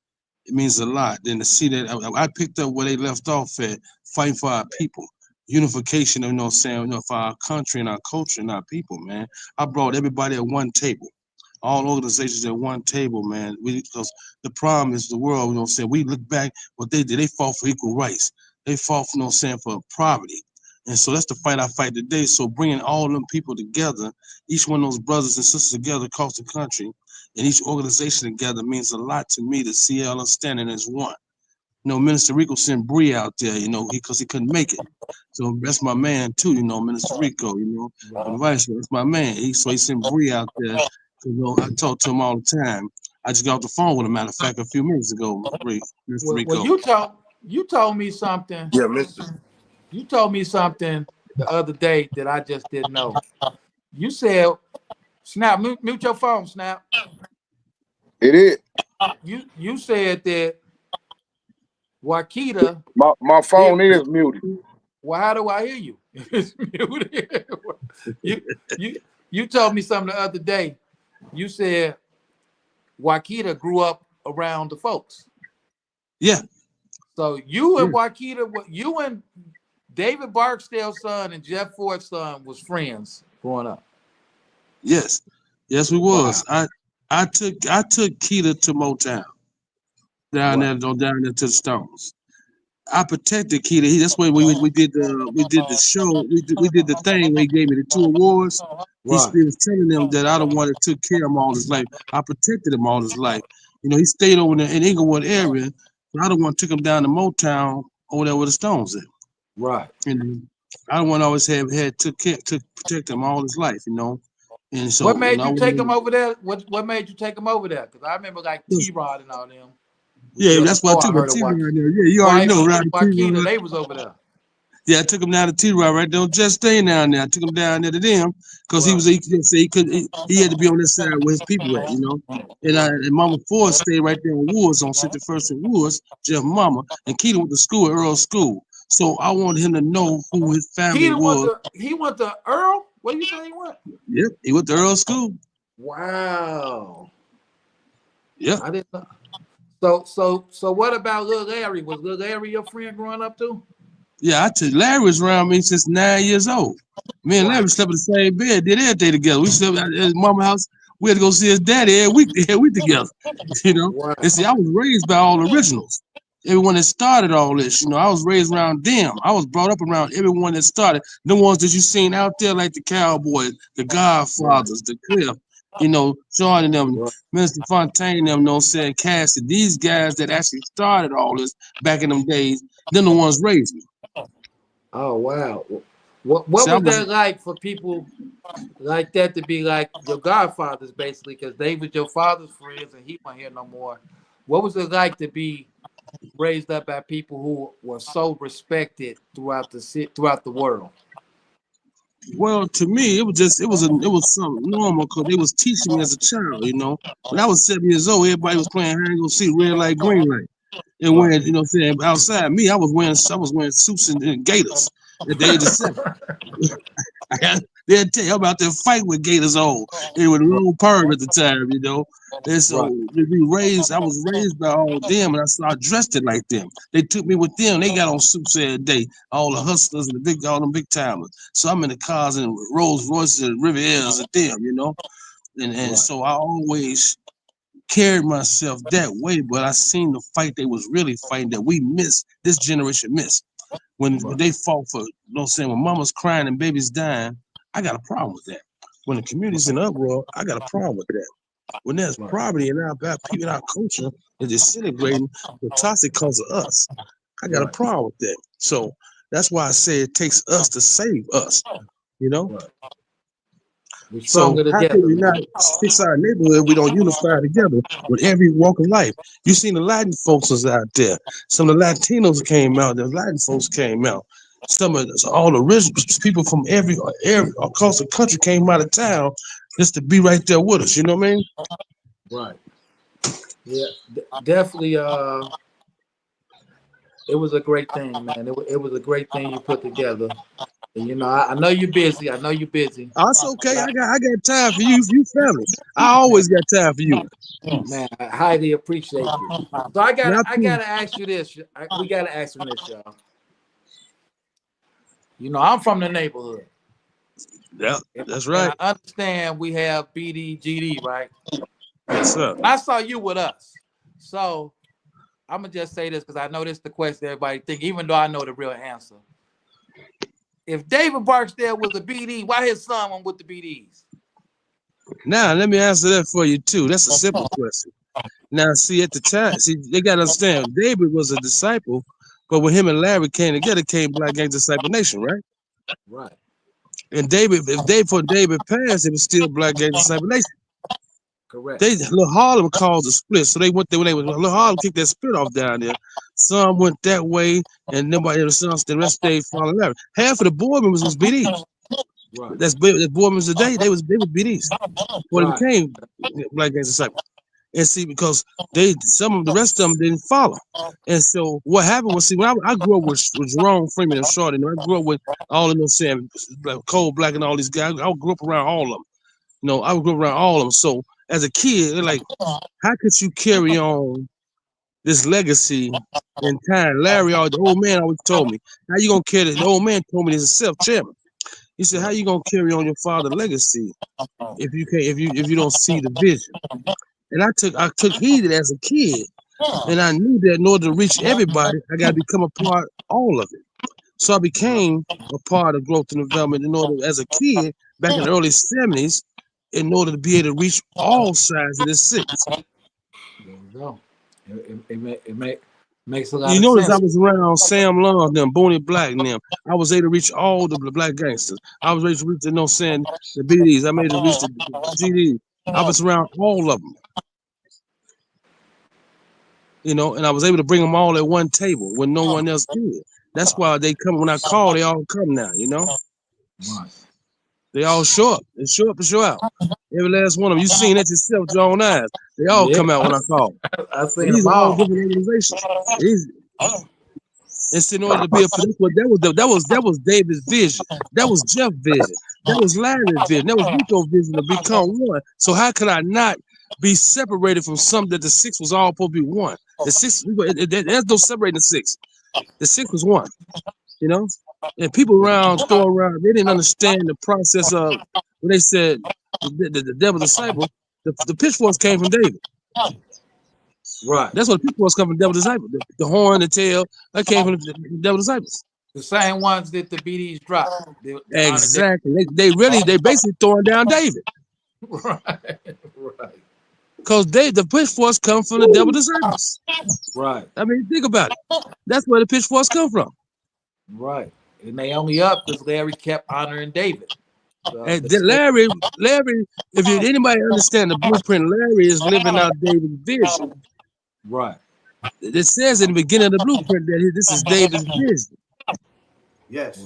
S20: it means a lot. Then to see that I picked up where they left off at, fighting for our people. Unification, you know what I'm saying, you know, for our country and our culture and our people, man. I brought everybody at one table, all organizations at one table, man. Because the problem is the world, you know what I'm saying. We look back what they did, they fought for equal rights. They fought for, you know what I'm saying, for poverty. And so that's the fight I fight today. So bringing all them people together, each one of those brothers and sisters together across the country, and each organization together means a lot to me to see all us standing as one. You know, Minister Rico sent Bree out there, you know, because he couldn't make it. So that's my man too, you know, Minister Rico, you know, and vice versa. That's my man. So he sent Bree out there. You know, I talk to him all the time. I just got off the phone with him, matter of fact, a few minutes ago, Mr. Rico.
S2: Well, you told me something.
S11: Yeah, Mr.
S2: You told me something the other day that I just didn't know. You said, Snap, mute your phone, Snap.
S8: It is.
S2: You said that Wakita.
S8: My phone is muted.
S2: Well, how do I hear you? It's muted. You told me something the other day. You said Wakita grew up around the folks.
S20: Yeah.
S2: So you and Wakita, you and David Barksdale's son and Jeff Ford's son was friends growing up.
S20: Yes, we was. Wow. I took Keita to Motown down there to the Stones. I protected Keita. That's why we did the show. We did the thing where he gave me the 2 awards. He was telling them that I the one that took care of him all his life. I protected him all his life. You know, he stayed over there in Inglewood area. So I the one took him down to Motown over there where the Stones at.
S2: Right.
S20: And I the one always had to protect him all his life. You know. And so
S2: what made you take him over there? What made you take him over there? Because I remember like T-Rod and all them.
S20: Yeah, that's why I took him to T-Rod there. Yeah, you already know, right?
S2: Wakita, they was over there.
S20: Yeah, I took him down to T-Rod right there. Just staying down there. I took him down there to them because he had to be on this side where his people at, you know. And Mama Ford stayed right there in Woods on 61st and Woods, Jeff Mama, and Keita went to school at Earl School. So I wanted him to know who his family was.
S2: He went to Earl? What do you say he went?
S20: Yep, he went to Earl School.
S2: Wow.
S20: Yeah.
S2: I didn't know. So what about Lil Larry? Was Lil Larry your friend growing up too?
S20: Yeah, Larry was around me since 9 years old. Me and Larry slept in the same bed, did everything together. We slept at his mama's house. We had to go see his daddy every week together. You know? Wow. And see, I was raised by all originals. Everyone that started all this, you know, I was raised around them. I was brought up around everyone that started. The ones that you seen out there, like the Cowboys, the Godfathers, the Cliff, you know, Sean and them, Minister Fontaine, them, you know what I'm saying, Cassie, these guys that actually started all this back in them days, then the ones raised me.
S2: Oh, wow. What was that like for people like that to be like your godfathers, basically, because they was your father's friends and he wasn't here no more? What was it like to be raised up by people who were so respected throughout the world?
S20: Well, to me, it was something normal because they was teaching me as a child. You know, when I was 7 years old, everybody was playing hide and go seek, red light, green light, and wearing, you know, what I'm saying, outside me, I was wearing suits and gaiters. at the age of 7. They'll tell you about their fight with Gators on. They were the wrong perm at the time, you know. And so I was raised by all them, and I dressed it like them. They took me with them. They got on suits every day, all the hustlers and all them big timers. So I'm in the cars and Rolls Royces and Riviera's and them, you know. And so I always carried myself that way, but I seen the fight they was really fighting that we missed, this generation missed. When they fought for, you know what I'm saying, when mama's crying and baby's dying, I got a problem with that. When the community's in uproar, I got a problem with that. When there's poverty in our people, in our culture is disintegrating, the toxic cause of us, I got a problem with that. So that's why I say it takes us to save us, you know? So how can we not fix our neighborhood if we don't unify together with every walk of life? You seen the Latin folks was out there. Some of the Latinos came out. The Latin folks came out. Some of all the rich people from every across the country came out of town just to be right there with us. You know what I mean?
S2: Right. Yeah, definitely. It was a great thing, man. It was a great thing you put together. And, you know, I know you're busy. I know you're busy.
S20: That's okay. I got time for you. You family. I always got time for you.
S2: Man, I highly appreciate you. So I gotta ask you this. We gotta ask you this, y'all. You know, I'm from the neighborhood.
S20: Yeah, that's right.
S2: And I understand we have BD, GD, right?
S20: Yes, sir.
S2: I saw you with us. So I'm gonna just say this because I know this is the question everybody think, even though I know the real answer. If David Barksdale was a BD, why his son went with the BDs?
S20: Now, let me answer that for you, too. That's a simple question. Now, see, at the time, they got to understand, David was a disciple, but when him and Larry came together, came Black Gangster Disciple Nation, right?
S2: Right.
S20: And David, before David passed, it was still Black Gangster Disciple Nation.
S2: Correct.
S20: Little Harlem caused a split, so they went there Little Harlem kicked that split off down there. Some went that way, and nobody ever saw the rest stayed following Larry. Half of the board members was BDs.
S2: Right.
S20: That's board members today. They was BDs. When it became Black Gangster Disciple. And see, because some of the rest of them didn't follow. And so what happened was, see, when I grew up with Jerome Freeman and Shorty, and I grew up with all of them saying Cole Black and all these guys. I grew up around all of them. You know, I grew up around all of them. So as a kid, they're like, how could you carry on this legacy in time? Larry, the old man always told me, how you gonna carry the old man told me this is self-chairman. He said, how you gonna carry on your father's legacy if you don't see the vision? And I took heed of it as a kid, and I knew that in order to reach everybody, I got to become a part of all of it. So I became a part of growth and development in order, as a kid, back in the early 70s, in order to be able to reach all sides of this six.
S2: There you go. It makes a lot
S20: You
S2: of
S20: notice
S2: sense.
S20: I was around Sam Long, them, Boney Black, and them. I was able to reach all the black gangsters. I was able to reach the the BDs. I made it reach the GDs. I was around all of them. You know, and I was able to bring them all at one table when no one else did. That's why they come when I call. They all come now. You know, they all show up. They show up and show out. Every last one of them. You seen that yourself with your own eyes. They all come out when I call.
S2: I seen
S20: these
S2: them
S20: are all
S2: all.
S20: different organizations. It's in order to be that was David's vision. That was Jeff's vision. That was Larry's vision. That was Rico's vision to become one. So how could I not be separated from something that the six was all supposed to be one? The six, there's no separating the six. The six was one. You know, and people throw around. They didn't understand the process of when they said the devil's disciple. The pitchforks came from David.
S2: Right.
S20: That's what the pitchforks come from. Devil's disciple. The horn, the tail, that came from the devil's disciples.
S2: The same ones that the BDs dropped.
S20: Exactly. They basically throwing down David.
S2: Right.
S20: Because the pitchforks come from the devil's disciples.
S2: Right.
S20: I mean, think about it. That's where the pitchforks come from.
S2: Right. And they only up because Larry kept honoring David.
S20: And Larry, if anybody understand the blueprint, Larry is living out David's vision.
S2: Right.
S20: It says in the beginning of the blueprint that this is David's vision.
S17: Yes.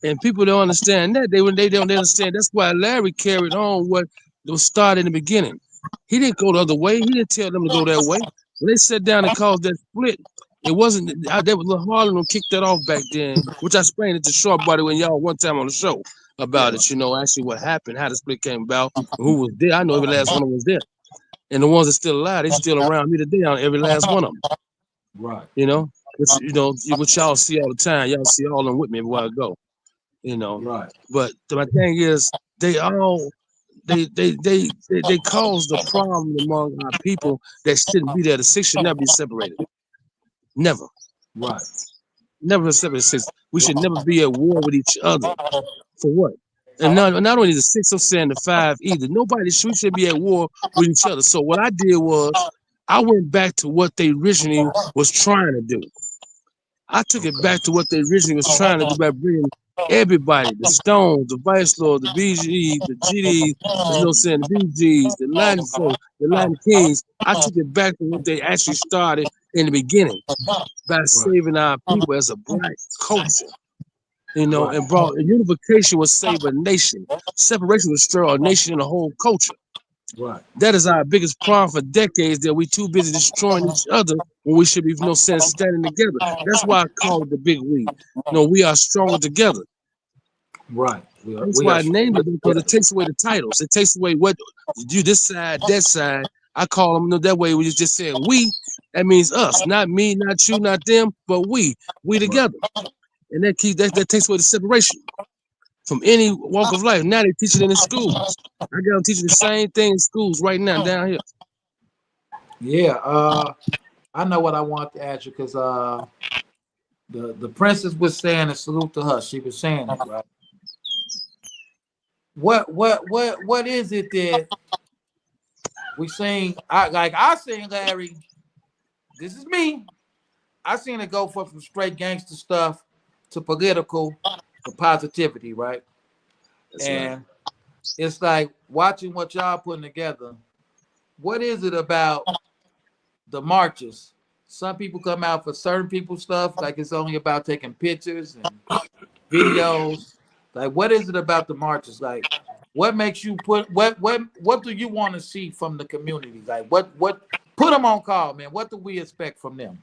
S20: And people don't understand that. They don't understand. That's why Larry carried on what was started in the beginning. He didn't go the other way. He didn't tell them to go that way. When they sat down and caused that split, It wasn't. That was Harlem who kicked that off back then, which I explained it to Short Buddy when y'all one time on the show about it. You know, actually what happened, how the split came about, who was there. I know every last one of them was there, and the ones that still alive, they still around me today. On every last one of them.
S2: Right.
S20: You know, which y'all see all the time. Y'all see all of them with me everywhere I go. You know.
S2: Right.
S20: But my thing is, they all they caused the problem among our people that shouldn't be there. The six should never be separated. Never.
S2: Right.
S20: Never separate six. We should never be at war with each other. For what? And not only the 607 and the 5 either. We should be at war with each other. So what I did was I went back to what they originally was trying to do. I took it back to what they originally was trying to do by bringing everybody, the Stones, the Vice Lord, the BGE, the GDs, the BGs, the Latin folk, the Latin Kings. I took it back to what they actually started in the beginning by saving our people as a black culture. And brought unification will save a nation. Separation will destroy a nation and a whole culture.
S2: Right.
S20: That is our biggest problem for decades, that we too busy destroying each other when we should be standing together. That's why I call it the big we. We are stronger together.
S2: Right.
S20: That's why I named it, because it takes away the titles. It takes away what you this side, that side. I call them that way. We just saying we. That means us, not me, not you, not them, but we together. And that takes away the separation from any walk of life. Now they teach it in the schools. I got them teaching the same thing in schools right now down here.
S2: Yeah, I know what I want to ask you, because the princess was saying a salute to her. She was saying it, right? What is it that we sing? I sing, Larry. This is me. I seen it go from straight gangster stuff to political to positivity, right?
S20: That's
S2: and it's like watching what y'all putting together. What is it about the marches? Some people come out for certain people stuff, like it's only about taking pictures and videos. Like, what is it about the marches? Like, what makes you what do you want to see from the community? Like, what put them on call, man? What do we expect from them?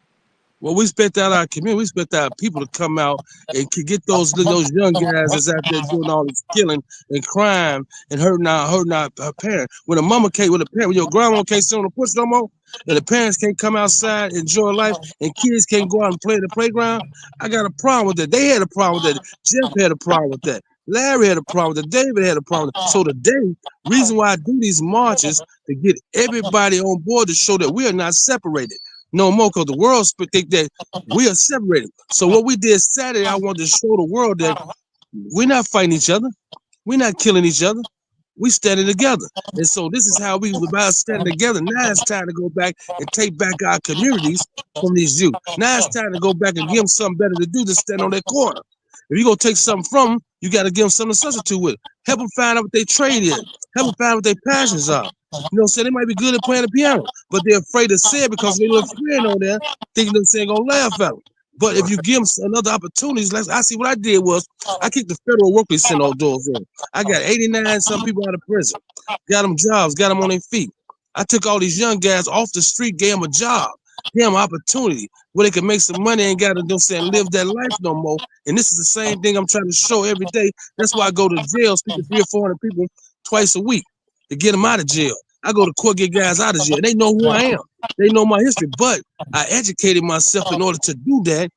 S20: Well, we expect out our community. We expect our people to come out and get those young guys that's out there doing all this killing and crime and hurting our parents. When your grandma can't sit on the porch no more, and the parents can't come outside and enjoy life, and kids can't go out and play in the playground, I got a problem with that. They had a problem with that. Jeff had a problem with that. Larry had a problem with that. David had a problem with that. So today, reason why I do these marches, to get everybody on board to show that we are not separated no more, because the world think that we are separated. So what we did Saturday, I wanted to show the world that we're not fighting each other. We're not killing each other. We standing together. And so this is how we about standing together. Now it's time to go back and take back our communities from these youth. Now it's time to go back and give them something better to do than stand on their corner. If you're going to take something from them, you got to give them something to substitute with. Help them find out what their trade is. Help them find out what their passions are. So they might be good at playing the piano, but they're afraid to say it because they little friend on there thinking they're going to laugh at them. But if you give them another opportunity, I see what I did was I kicked the federal work release in all doors in. I got 89 some people out of prison, got them jobs, got them on their feet. I took all these young guys off the street, gave them a job, gave them opportunity where they can make some money and got to live that life no more. And this is the same thing I'm trying to show every day. That's why I go to jail, speak to 300 or 400 people twice a week to get them out of jail. I go to court, get guys out of jail. They know who I am. They know my history, but I educated myself in order to do that.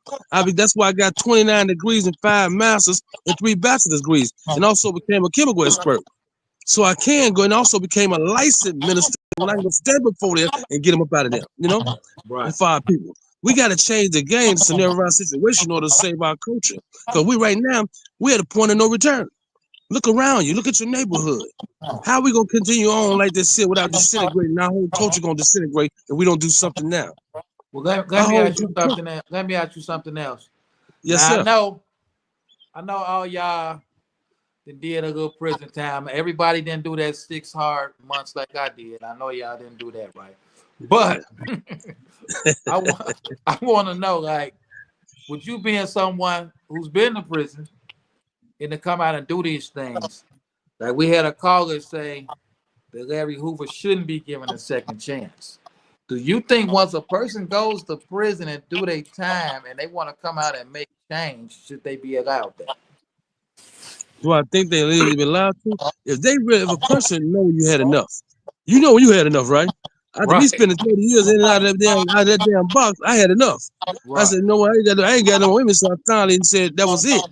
S20: That's why I got 29 degrees and 5 masters and 3 bachelor's degrees, and also became a chemical expert. So I can go, and also became a licensed minister when I can stand before them and get them up out of there,
S2: Right.
S20: and 5 people. We got to change the game to scenario around situation in order to save our culture. Because right now, we're at a point of no return. Look around you. Look at your neighborhood. How are we going to continue on like this here without disintegrating? Our whole culture going to disintegrate if we don't do something now.
S2: Well, let me ask you something else. Let me ask you something else.
S20: Yes,
S2: now,
S20: sir.
S2: I know all y'all did a little prison time. Everybody didn't do that 6 hard months like I did. I know y'all didn't do that right. But I want to know, like, would you being someone who's been to prison and to come out and do these things? Like, we had a caller say that Larry Hoover shouldn't be given a second chance. Do you think once a person goes to prison and do their time and they want to come out and make change, should they be allowed that?
S20: Do I think they'll be allowed to? If a person know you had enough, you know when you had enough, right? After me
S2: Right.
S20: spending 30 years in and out of that damn box, I had enough. I said, no, I ain't got no women. So I finally said that was it.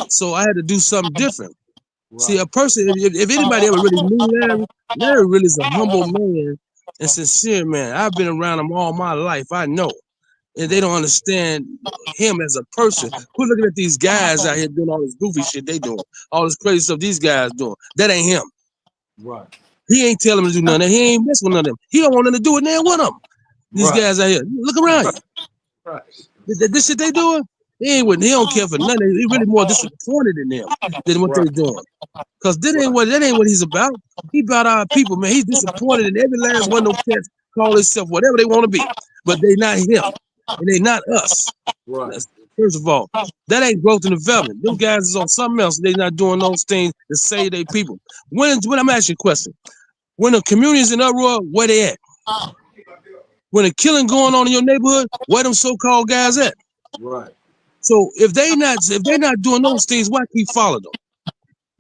S20: So I had to do something different. See, a person, if anybody ever really knew Larry really is a humble man and sincere man. I've been around him all my life. I know. And they don't understand him as a person. Who's looking at these guys out here doing all this goofy shit they doing, all this crazy stuff these guys doing? That ain't him.
S2: Right.
S20: He ain't telling them to do none of that. He ain't messing with none of them. He don't want them to do it there with them. These guys out here, look around you.
S2: Right.
S20: This shit they doing, he don't care for nothing. He really more disappointed in them than what they doing. Cause that ain't what he's about. He about our people, man. He's disappointed in every last one of those cats call themselves whatever they want to be, but they not him and they not us.
S2: Right.
S20: First of all, that ain't growth and development. Them guys is on something else. They not doing those things to save their people. When I'm asking you a question, when the community is in uproar, where they at? When a killing going on in your neighborhood, where them so-called guys at?
S2: Right.
S20: So if they not doing those things, why keep following them?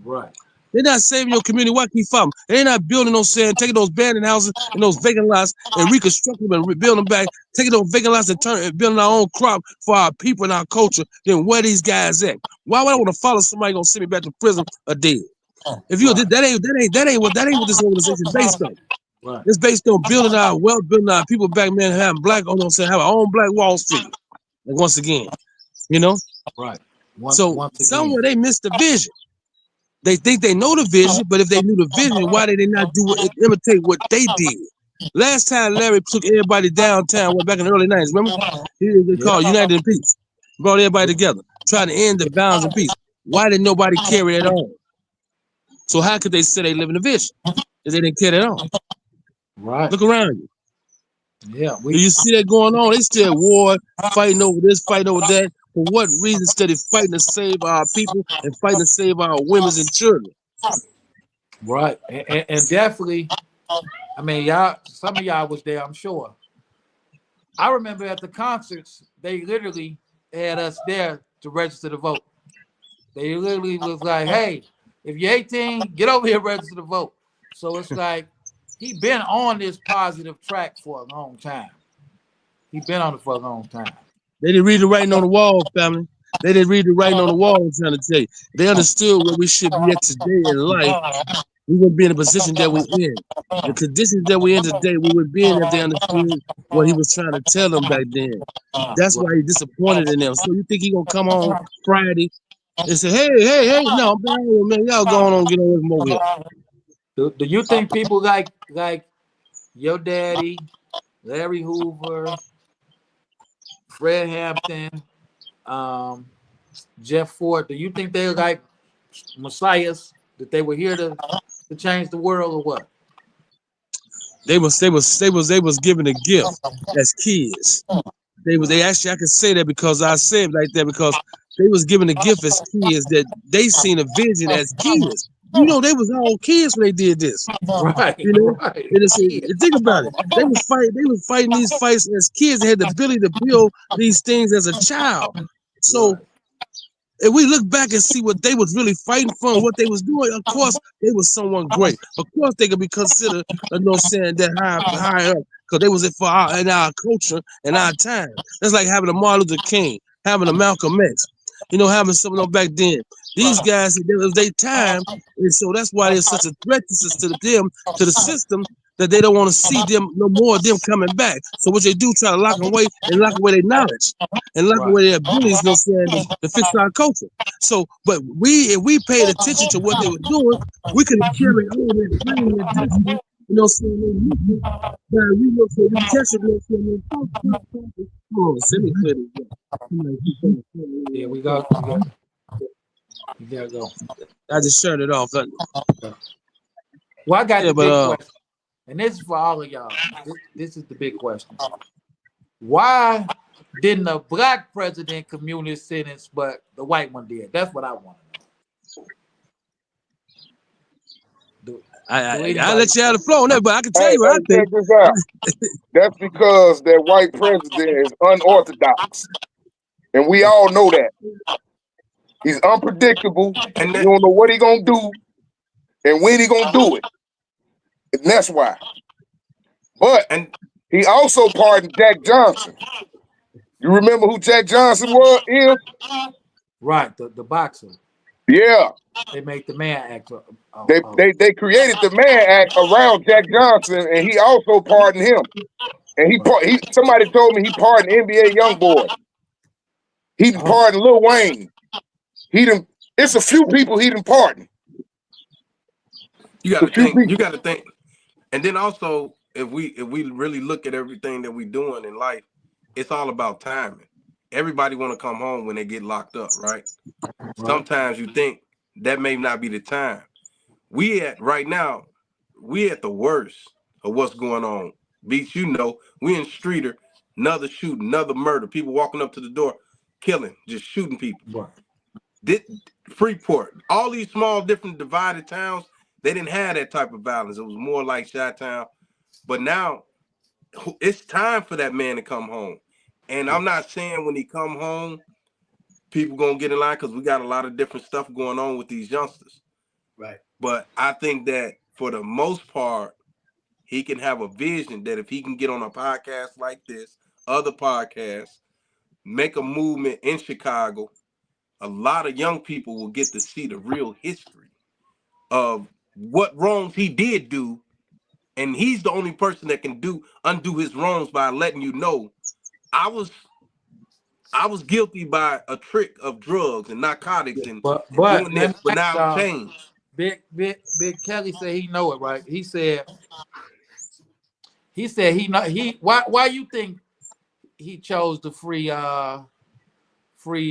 S2: Right.
S20: They're not saving your community. Why keep following? They're not building those taking those abandoned houses and those vacant lots and reconstructing them and rebuilding them back, taking those vacant lots and building our own crop for our people and our culture. Then where these guys at? Why would I want to follow somebody gonna send me back to prison or dead? If you that ain't what this organization is based on.
S2: Right.
S20: It's based on building our wealth, building our people back, man, having black, have our own black Wall Street. And once again, you know?
S2: Right.
S20: Once somewhere they missed the vision. They think they know the vision, but if they knew the vision, why did they not imitate what they did? Last time Larry took everybody downtown, back in the early 90s, remember? They called United in Peace. Brought everybody together, tried to end the violence and peace. Why did nobody carry that on? So how could they say they live in the vision if they didn't carry that on?
S2: Right.
S20: Look around you.
S2: Yeah.
S20: You see that going on? They still at war, fighting over this, fighting over that. For what reason? Instead of fighting to save our people and fighting to save our women and children.
S2: Right. And definitely, I mean, some of y'all was there, I'm sure. I remember at the concerts, they literally had us there to register to vote. They literally was like, hey, if you're 18, get over here and register to vote. So it's like, he been on this positive track for a long time. He been on it for a long time.
S20: They didn't read the writing on the wall, family. They didn't read the writing on the wall, I'm trying to tell you. They understood where we should be at today in life. We wouldn't be in the position that we're in. The conditions that we're in today, we would be in if they understood what he was trying to tell them back then. That's why he's disappointed in them. So you think he gonna come on Friday and say, hey, no, man, y'all go on get on with him over here.
S2: Do you think people like your daddy, Larry Hoover, Fred Hampton, Jeff Ford, do you think they're like messiahs, that they were here to change the world, or what?
S20: They was given a gift as kids. They actually, I can say that because I say it like that because they was given a gift as kids that they seen a vision as kids. You know, they was all kids when they did this.
S2: Right.
S20: You know,
S2: right.
S20: Think about it. They was fighting these fights as kids. They had the ability to build these things as a child. So if we look back and see what they was really fighting for and what they was doing, of course they was someone great. Of course they could be considered, saying that high up, because they was in our culture and our time. That's like having a Martin Luther King, having a Malcolm X, having some of them back then. These guys, it was their time, and so that's why there's such a threat to them, to the system, that they don't want to see them no more of them coming back. So what they do, try to lock them away and lock away their knowledge and lock away their abilities, to fix our culture. So, but if we paid attention to what they were doing, we could have carried on that flame, that destiny, we catch it, send me clear this.
S2: Yeah, we got. You gotta go.
S20: I just shut it off.
S2: Well, I got the big question, and this is for all of y'all. This is the big question. Why didn't the black president communist sentence, but the white one did? That's what I want to know.
S20: I let you have the flow on that, but I can tell
S8: Hey,
S20: you what I think.
S8: check this out. That's because that white president is unorthodox. And we all know that. He's unpredictable.
S11: And
S8: You don't know what he gonna do and when he gonna do it. And that's why. But he also pardoned Jack Johnson. You remember who Jack Johnson is?
S2: Right, the boxer.
S8: Yeah.
S2: They make the man act.
S8: They created the Man Act around Jack Johnson, and he also pardoned him. And he somebody told me he pardoned NBA YoungBoy. He done pardoned Lil Wayne. It's a few people he done pardoned.
S11: You got to think. And then also, if we really look at everything that we doing in life, it's all about timing. Everybody want to come home when they get locked up, right? Sometimes you think that may not be the time. Right now, we at the worst of what's going on. Beats, we in Streeter, another shooting, another murder, people walking up to the door, killing, just shooting people. Freeport, all these small, different divided towns, they didn't have that type of violence. It was more like Chi-Town. But now it's time for that man to come home. And I'm not saying when he come home, people gonna get in line because we got a lot of different stuff going on with these youngsters.
S17: Right.
S11: But I think that for the most part, he can have a vision that if he can get on a podcast like this, other podcasts, make a movement in Chicago, a lot of young people will get to see the real history of what wrongs he did do. And he's the only person that can undo his wrongs by letting you know, I was guilty by a trick of drugs and narcotics and doing this, but now I've changed.
S2: Big Kelly said he know it, right? He said he know why you think he chose to free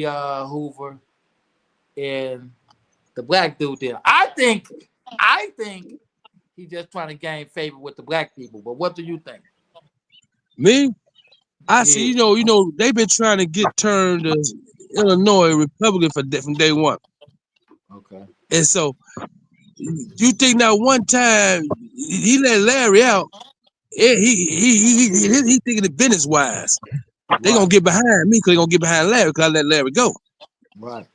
S2: Hoover and the black dude there. I think he's just trying to gain favor with the black people. But what do you think?
S20: Me? I see, they've been trying to get turned Illinois Republican from day one.
S2: Okay.
S20: And so you think that one time he let Larry out, he thinking it business wise. They gonna get behind me because they gonna get behind Larry because I let Larry go.
S2: Right.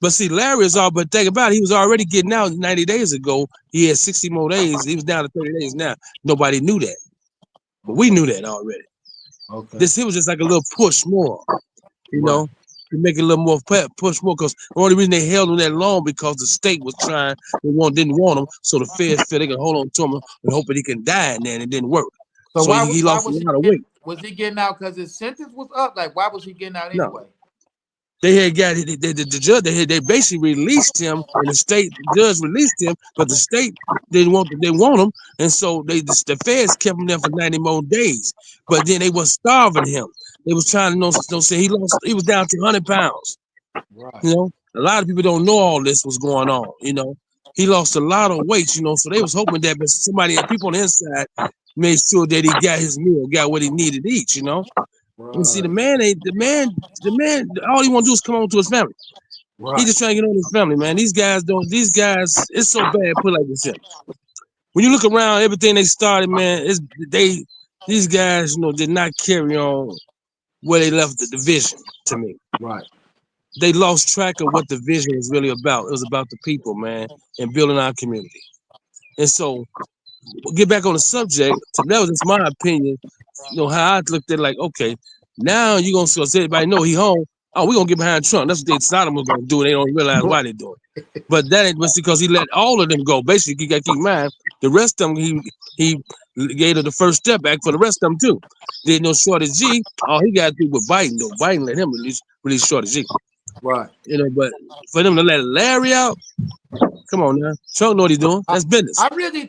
S20: But see, Larry is all but think about it. He was already getting out 90 days ago. He had 60 more days. He was down to 30 days now. Nobody knew that. But we knew that already.
S2: Okay.
S20: It was just like a little push more, to make it a little more push more. Because the only reason they held him that long because the state was trying, didn't want him. So the feds felt they could hold on to him and hope that he can die in there, and it didn't work. So he lost a lot of weight.
S2: Was he getting out because his sentence was up? Like, why was he getting out anyway?
S20: They had got the judge. They basically released him, and the state judge released him, but the state didn't want him, and so the feds kept him there for 90 more days. But then they was starving him. They was trying to say he was down to 100 pounds.
S2: Right.
S20: A lot of people don't know all this was going on. He lost a lot of weight. So they was hoping that people on the inside made sure that he got his meal, got what he needed to eat. And see, the man, all he want to do is come on to his family. He just trying to get on his family, man. These guys, it's so bad, put like this. When you look around, everything they started, man, these guys, did not carry on where they left the vision to me.
S2: Right.
S20: They lost track of what the vision was really about. It was about the people, man, and building our community. And so, we'll get back on the subject. That was just my opinion. How I looked at it, like, okay, now you're going to say everybody know he home. Oh, we're going to get behind Trump. That's what they Sodom was going to do. They don't realize why they're doing it. But that ain't because he let all of them go. Basically, you got to keep in mind, the rest of them, he gave her the first step back for the rest of them, too. Did no Shorty G. All he got to do with Biden, though. Biden let him release Shorty G.
S2: Right.
S20: But for them to let Larry out, come on now. Trump know what he's doing. That's business.
S2: I really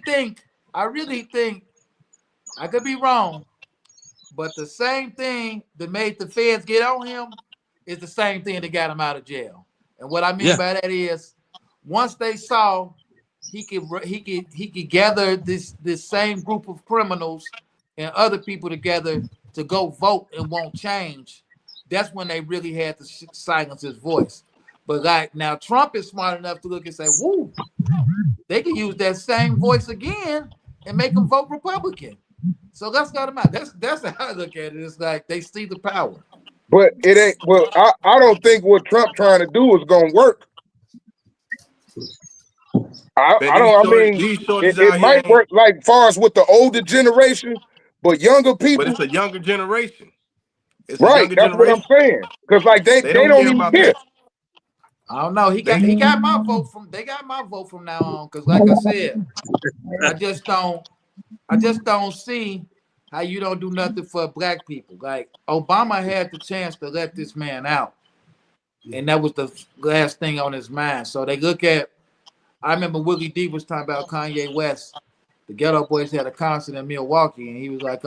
S2: think, I could be wrong, but the same thing that made the feds get on him is the same thing that got him out of jail. And what I mean by that is, once they saw he could gather this same group of criminals and other people together to go vote and want change, that's when they really had to silence his voice. But like now, Trump is smart enough to look and say, "Woo, they can use that same voice again and make them vote Republican." So let's go to my. That's how I look at it. It's like they see the power.
S8: But it ain't. Well, I don't think what Trump trying to do is gonna work. I mean,
S11: these shorties
S8: it
S11: out here
S8: might
S11: ain't,
S8: work like far as with the older generation, but younger
S11: but
S8: people,
S11: it's a younger generation. It's a
S8: right?
S11: younger
S8: That's what I'm
S11: generation.
S8: saying. Because like they
S11: They don't
S8: don't
S11: care
S8: even
S11: about
S8: care.
S11: that.
S2: I don't know. He got my vote from. They got my vote from now on. Because like I said, I just don't see how you don't do nothing for black people. Like Obama had the chance to let this man out, and that was the last thing on his mind. So they look at. I remember Willie D was talking about Kanye West. The Ghetto Boys had a concert in Milwaukee, and he was like,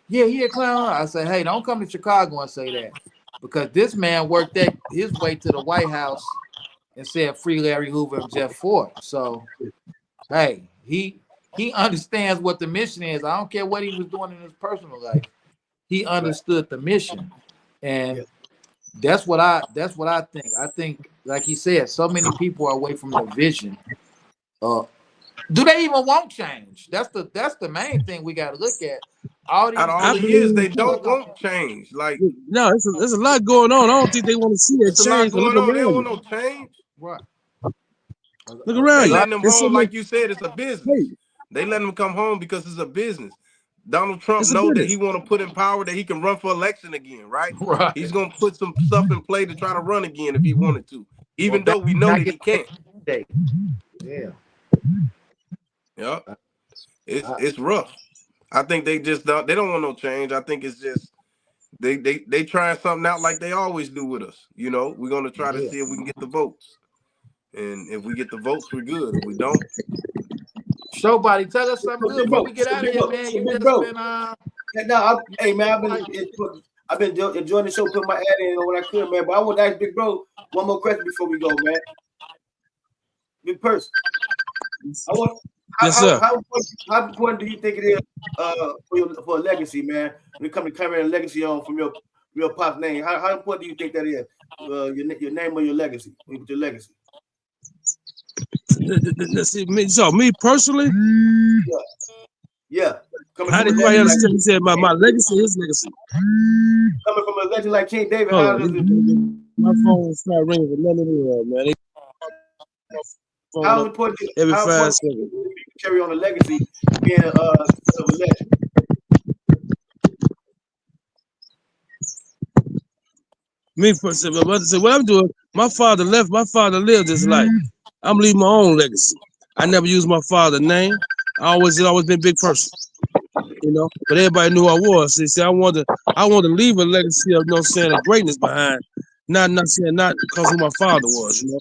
S2: yeah, he a clown. I said, hey, don't come to Chicago and say that. Because this man worked his way to the White House and said free Larry Hoover and Jeff Ford. So, hey, he understands what the mission is. I don't care what he was doing in his personal life. He understood the mission. And that's what I think. I think, like he said, so many people are away from the vision. Do they even want change? That's the main thing we got to look at. All these
S11: Out of all the years, they don't want change. Like,
S20: no, there's a lot going on. I don't think they want to see that
S11: it's a lot
S20: change. But look
S11: going on. They
S20: around
S11: don't
S20: you.
S11: want no change.
S2: Right.
S20: Look around
S11: They
S20: you.
S11: letting them
S20: There's so
S11: home,
S20: much.
S11: like you said, it's a business.
S20: Hey,
S11: They letting them come home because it's a business. Donald Trump
S20: it's a
S11: know that
S20: business.
S11: he want to put in power that he can run for election again, right?
S2: Right.
S11: He's gonna put some stuff in play to try to run again if he wanted to, even
S2: Well,
S11: though we know that he can't.
S2: Yeah.
S11: Yeah, it's rough. I think they just don't. They don't want no change. I think it's just they trying something out like they always do with us. You know, we're gonna try to see if we can get the votes, and if we get the votes, we're good. If we don't,
S2: Showbody, tell us something
S17: So
S2: good
S17: big
S2: before
S17: bro,
S2: we get out of here, man.
S17: so
S2: You
S17: big
S2: just
S17: bro.
S2: been
S17: Hey man, I've been enjoying the show, putting my ad in on what I could, man. But I want to ask Big Bro one more question before we go, man. Big person, I want
S20: Yes, sir.
S17: how important do you think it is for a legacy, man? When it comes to carrying a legacy on from your pop's name, how important do you think that is? Your name or your legacy? When you put your legacy.
S20: So me personally,
S17: Yeah. Coming
S20: I
S17: from a
S20: didn't quite
S17: legend
S20: understand. You
S17: like
S20: said my legacy, his legacy.
S17: coming from a legend like King David,
S20: Hold
S17: how
S20: on,
S17: does it?
S20: my phone start ringing for nothing in the world, man.
S17: How important?
S20: Every
S17: How
S20: 5
S17: important
S20: seconds.
S17: is it to carry on a legacy, being of a legend?
S20: Me personally, what I'm doing, my father lived his life. I'm leaving my own legacy. I never used my father's name. I always been a big person, you know. But everybody knew who I was. They said I want to leave a legacy of, you know, saying a greatness behind, not because who my father was, you know.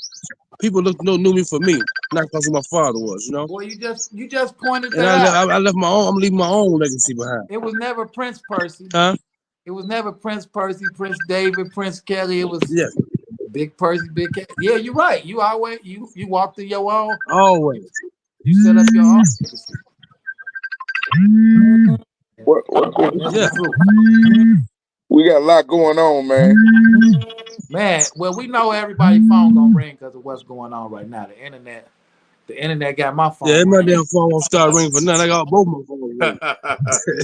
S20: People knew me for me, not because who my father was, you know.
S2: boy, you just pointed
S20: And
S2: that out.
S20: I left my own. I'm leaving my own legacy behind.
S2: It was never Prince Percy.
S20: Huh?
S2: It was never Prince Percy, Prince David, Prince Kelly. It was Big Percy, Big Kelly. Yeah, you're right. You always you walked through your own.
S20: Always.
S2: You set up your own legacy.
S8: Yeah. We got a lot going on, man.
S2: Man, well, we know everybody's phone gonna ring because of what's going on right now. The internet got my phone.
S20: Yeah, my
S2: ringing.
S20: damn phone won't start ringing for nothing. I got both my phones ringing.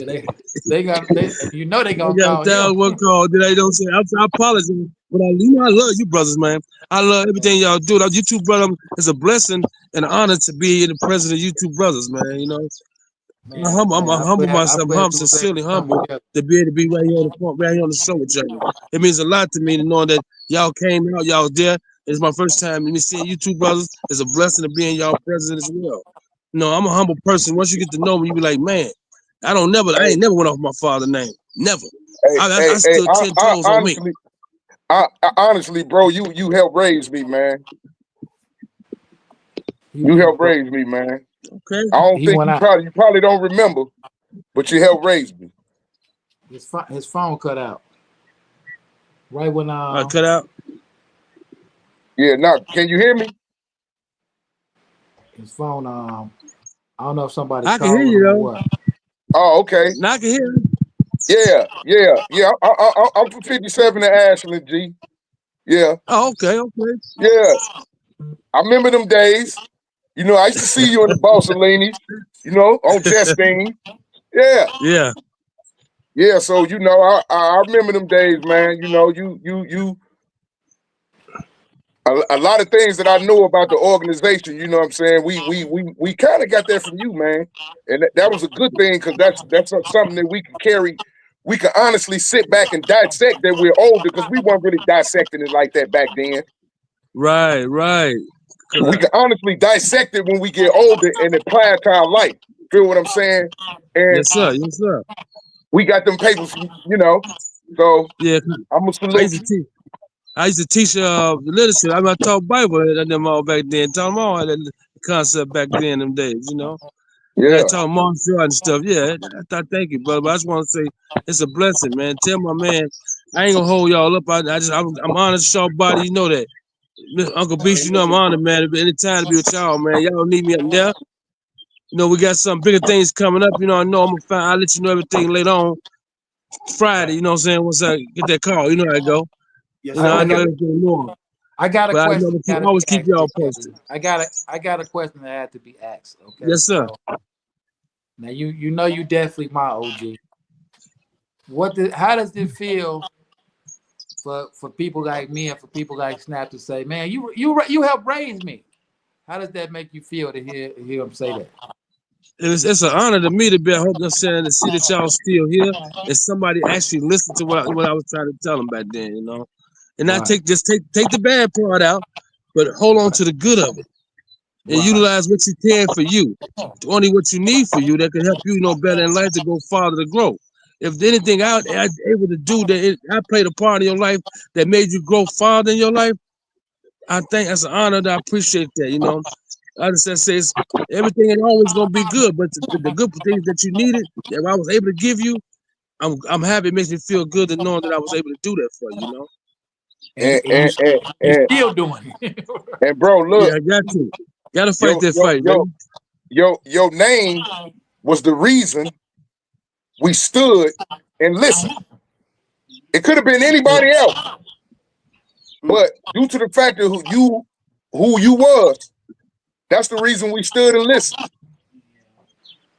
S2: Yeah, they gonna
S20: I got
S2: call
S20: one call that I don't say. I apologize, but I love you brothers, man. I love everything y'all do. You two brothers, it's a blessing and an honor to be in the presence of you two brothers, man. You know, I'm humble myself. I'm sincerely humble to be able to be right here on the show with y'all. It means a lot to me to know that y'all came out, y'all was there. It's my first time me seeing you two brothers. It's a blessing to be in y'all presence as well. No, I'm a humble person. Once you get to know me, you be like, man, I ain't never went off my father's name. Never. I stood 10 toes on me.
S8: Honestly, bro, you helped raise me, man. You helped raise me, man.
S20: Okay.
S8: I don't think you probably don't remember, but you helped raise me.
S2: His phone cut out. Right when
S20: cut out.
S8: Yeah, now can you hear me?
S2: His phone I don't know if somebody
S20: I can hear you though.
S2: What.
S8: Oh, okay.
S20: Now I can hear you.
S8: Yeah. I'm from 57 in Ashland, G. Yeah.
S20: Oh, okay.
S8: Yeah. I remember them days. You know, I used to see you in the Bossalini, you know, on Justine. Yeah.
S20: Yeah.
S8: Yeah. So, you know, I remember them days, man. You know, a lot of things that I know about the organization, you know what I'm saying? We kind of got that from you, man. And that was a good thing because that's something that we can carry. We can honestly sit back and dissect that we're older because we weren't really dissecting it like that back then.
S20: Right.
S8: We can honestly dissect it when we get older and apply it to our life. Feel what I'm saying? And
S20: Yes, sir.
S8: we got them papers, you know. So
S20: Yeah.
S8: I'm gonna salute you.
S20: I used to teach literature. I taught Bible and them all back then. Taught them all that concept back then, them days, you know. And I
S8: Yeah.
S20: taught martial art and stuff. Yeah, I thought, thank you, brother. But I just want to say it's a blessing, man. Tell my man, I ain't gonna hold y'all up. I'm honored, short body. You know that, Uncle Beast. You know I'm honored, man. Anytime to be with y'all, man. Y'all don't need me up there. You know we got some bigger things coming up. You know I know I'm gonna find. I'll let you know everything later on Friday. You know what I'm saying? Once I get that call, you know how I go.
S17: Yes,
S20: You know I
S17: sir.
S20: know everything more.
S2: I got a
S20: But I
S2: question.
S20: know
S2: Gotta
S20: always
S2: be
S20: keep
S2: asked,
S20: y'all
S2: Big
S20: posted.
S2: Daddy. I got a question that had to be asked. Okay.
S20: Yes, sir.
S2: So, now you know you definitely my OG. How does it feel for people like me and for people like Snap to say, man, you helped raise me? How does that make you feel to hear him say that?
S20: It's an honor to me to be. I hope I'm saying to see that y'all still here and somebody actually listened to what I was trying to tell them back then, you know. And not
S2: Right.
S20: take the bad part out, but hold on to the good of it and
S2: Right.
S20: utilize what you can for you. Only what you need for you that can help you, you know, better in life to go farther to grow. If anything I able to do I played a part in your life that made you grow farther in your life, I think that's an honor. That I appreciate that, you know. I just say everything ain't always gonna be good, but the good things that you needed, that I was able to give you, I'm happy. It makes me feel good to know that I was able to do that for you, you know.
S2: And you still doing it.
S8: And bro,
S20: Yeah,
S8: look,
S20: I gotta fight that fight, man.
S8: Your name was the reason we stood and listened. It could have been anybody else, but due to the fact of who you was, that's the reason we stood and listened.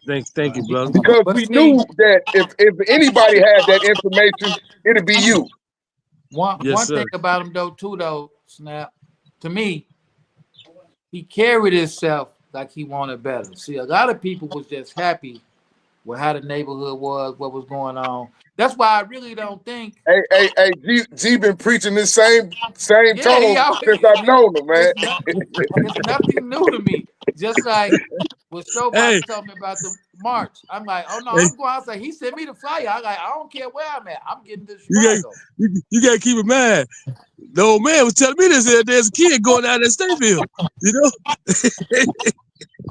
S20: Thank you, brother.
S8: Because we knew that if anybody had that information, it'd be you.
S2: One thing about him though, Snap, to me, he carried himself like he wanted better. See, a lot of people was just happy with how the neighborhood was, what was going on. That's why I really don't think.
S8: Hey, G been preaching this same tone since I've known him, man.
S2: It's nothing new to me. Just like when Showbox told me about the march, I'm like, oh no, I'm going outside. He sent me the flyer. I'm like, I don't care where I'm at. I'm getting this Chicago.
S20: You gotta keep in mind. The old man was telling me this there's a kid going down that Stateville, you know.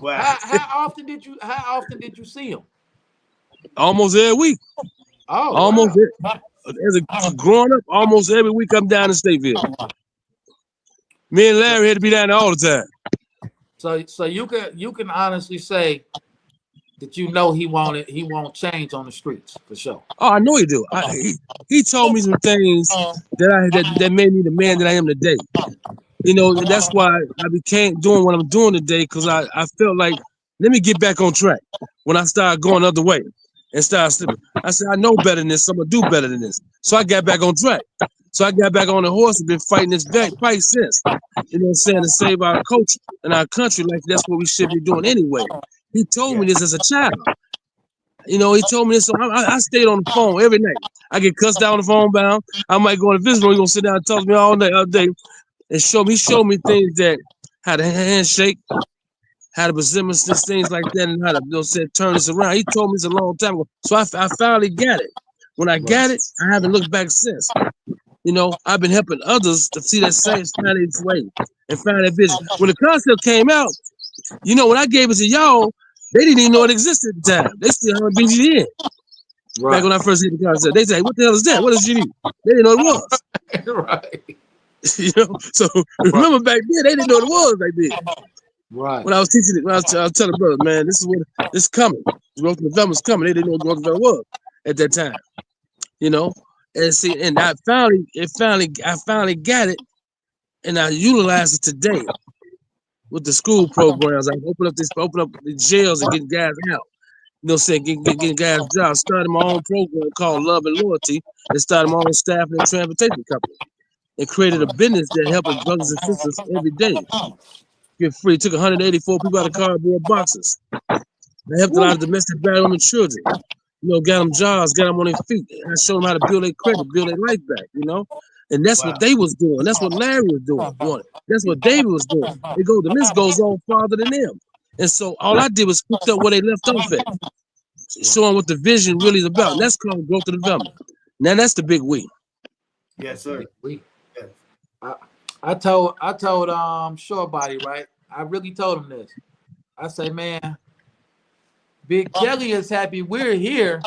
S2: Wow. How often did you see him?
S20: Almost every week.
S2: Oh,
S20: almost
S2: wow.
S20: As a growing up, almost every week I'm down in Stateville. Me and Larry had to be down there all the time.
S2: So you can honestly say that you know he won't change on the streets for sure.
S20: Oh, I know he do. He told me some things that made me the man that I am today. You know, and that's why I became doing what I'm doing today, because I felt like, let me get back on track when I started going the other way and started slipping. I said, I know better than this, so I'm gonna do better than this. So I got back on track. So I got back on the horse and been fighting this fight since. You know what I'm saying? To save our culture and our country, like that's what we should be doing anyway. He told me this as a child. You know, he told me this, so I stayed on the phone every night. I get cussed out on the phone bound. I might go in the visit room, he's gonna sit down and talk to me all day. And he showed me things that how to handshake, how to present things like that, and how to turn this around. He told me this a long time ago. So I finally got it. When I got it, I haven't looked back since. You know, I've been helping others to see that same way and find that vision. When the concept came out, you know, when I gave it to y'all, they didn't even know it existed at the time. They still haven't been in. Right. Back when I first hit the concept, they say, "What the hell is that? What is GD?" They didn't know what it was.
S2: Right.
S20: You know, so remember back then they didn't know what it was back then.
S2: Right.
S20: When I was teaching it, when I was telling brother, man, this is coming. Growth and development's coming. They didn't know what growth and development was at that time. You know, And see, and I finally got it, and I utilize it today with the school programs. I open up the jails and get guys out. You know what I'm saying? Getting guys jobs. Started my own program called Love and Loyalty, and started my own staffing and transportation company, and created a business that helps brothers and sisters every day get free. Took 184 people out of cardboard boxes. I helped a lot of domestic violence children. You know, got them jobs, got them on their feet. I showed them how to build their credit, build their life back, you know? And that's what they was doing. That's what Larry was doing. That's what David was doing. The list goes on farther than them. And so all I did was pick up where they left off at, showing what the vision really is about. And that's called growth and development. Now that's the big we.
S17: Yes, sir.
S2: I told Short Body, right? I really told him this. I say, man, Big Kelly is happy we're here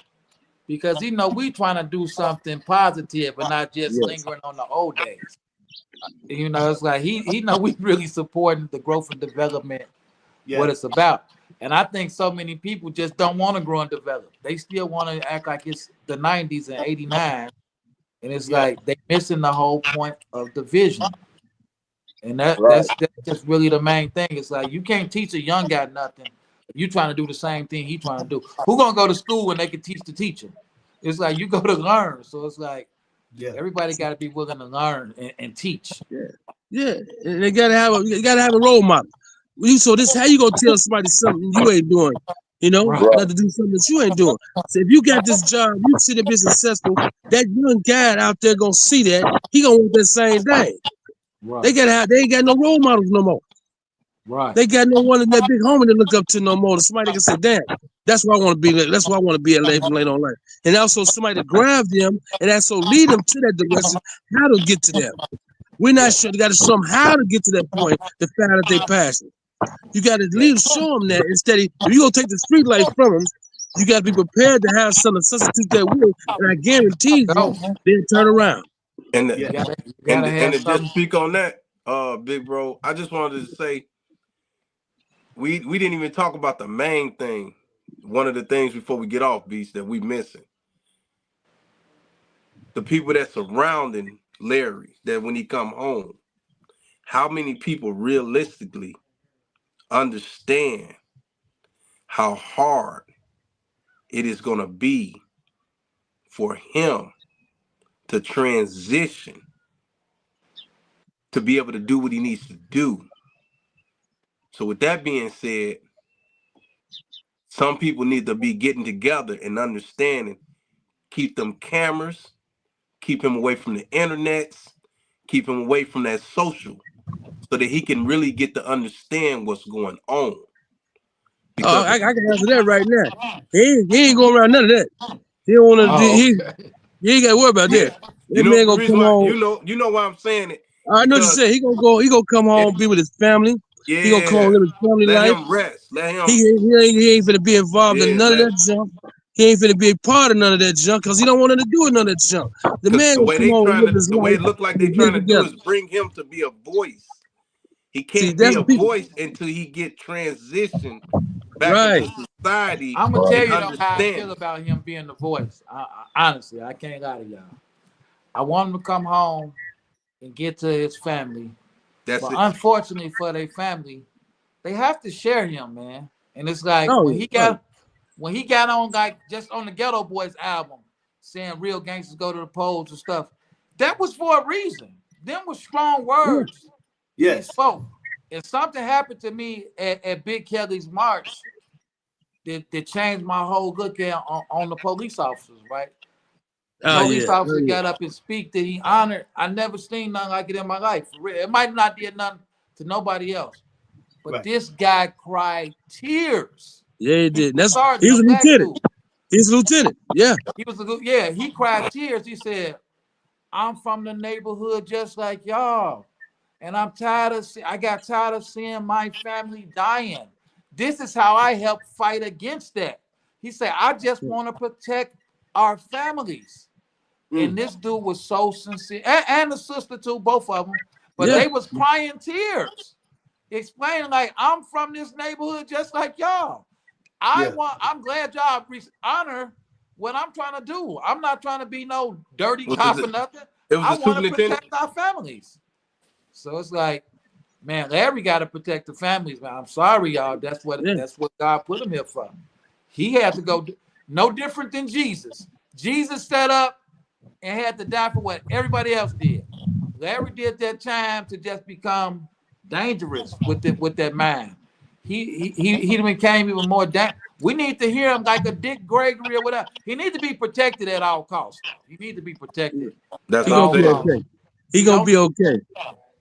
S2: because he know we trying to do something positive and not just lingering on the old days. You know, it's like he know we really supporting the growth and development, what it's about. And I think so many people just don't want to grow and develop. They still want to act like it's the 90s and 89. And it's like they missing the whole point of the vision. And that's just really the main thing. It's like you can't teach a young guy nothing. You trying to do the same thing he trying to do. Who gonna go to school when they can teach the teacher? It's like you go to learn. So it's like everybody got to be willing to learn and teach.
S20: Yeah, and you gotta have a role model. So this how you gonna tell somebody something you ain't doing? You know, not to do something that you ain't doing. So if you got this job, you see to be successful. That young guy out there gonna see that. He gonna want that same thing.
S2: Right.
S20: They ain't got no role models no more.
S2: Right.
S20: They got no one in that big homie to look up to no more. Somebody can say, damn, that's what I want to be. That's what I want to be at later on life. And also somebody to grab them and also lead them to that direction, how to get to them. We're not sure. They got to show them how to get to that point to find out their passion. You got to show them that instead of, if you're going to take the street life from them, you got to be prepared to have something to substitute that with. And I guarantee you, they'll turn around.
S11: And
S2: to
S11: just speak on that, big bro. I just wanted to say we didn't even talk about the main thing. One of the things before we get off, Beast, that we missing. The people that surrounding Larry, that when he come home, how many people realistically understand how hard it is going to be for him to transition to be able to do what he needs to do. So with that being said, some people need to be getting together and understanding, keep them cameras, keep him away from the internets, keep him away from that social, so that he can really get to understand what's going on.
S20: Because I can answer that right now. He ain't going around none of that. He don't want to. He ain't got to worry about that.
S11: You
S20: That
S11: know
S20: man
S11: the
S20: gonna
S11: reason
S20: come
S11: why,
S20: home.
S11: you know why I'm saying it.
S20: I know what you said. He gonna come home, be with his family. He gonna come home, live his family
S11: let
S20: life.
S11: him rest. Let him.
S20: He ain't finna be involved in none of that junk. He ain't finna be a part of none of that junk because he don't want to do none of that junk. The man
S11: The
S20: gonna
S11: way
S20: come
S11: they
S20: home and
S11: trying
S20: live
S11: to,
S20: his
S11: the way
S20: life.
S11: it look like they trying to do is bring him to be a voice. He can't be a voice until he get transitioned back into society.
S2: I'm gonna tell you
S11: and
S2: how I
S11: understand.
S2: feel about him being the voice. Honestly, I can't lie to y'all. I want him to come home and get to his family. But unfortunately for their family, they have to share him, man. And it's like when he got on like just on the Ghetto Boys album, saying real gangsters go to the polls and stuff, that was for a reason. Them was strong words. He spoke. If something happened to me at Big Kelly's march, that changed my whole look on the police officers, right? Police officer got up and speak that he honored. I never seen nothing like it in my life. For real. It might not did nothing to nobody else, but this guy cried tears.
S20: Yeah, he did.
S2: He was
S20: a lieutenant. He's a lieutenant. Yeah.
S2: He was he cried tears. He said, "I'm from the neighborhood just like y'all, and I got tired of seeing my family dying. This is how I help fight against that." He said, "I just want to protect our families." And this dude was so sincere, and the sister too, both of them. But they was crying tears, explaining like, "I'm from this neighborhood just like y'all. I'm glad y'all honor what I'm trying to do. I'm not trying to be no dirty
S11: Was
S2: cop
S11: it
S2: or nothing.
S11: It was
S2: I
S11: the
S2: want to
S11: superintendent.
S2: protect our families. So it's like, man, Larry got to protect the families, man. I'm sorry, y'all. That's what God put him here for. He had to go no different than Jesus. Jesus set up and had to die for what everybody else did. Larry did that time to just become dangerous with that mind. He became even more dangerous. We need to hear him like a Dick Gregory or whatever. He needs to be protected at all costs, though. He needs to be protected.
S11: That's
S20: He
S11: what I'm
S20: gonna be
S11: saying.
S20: okay. He gonna be okay.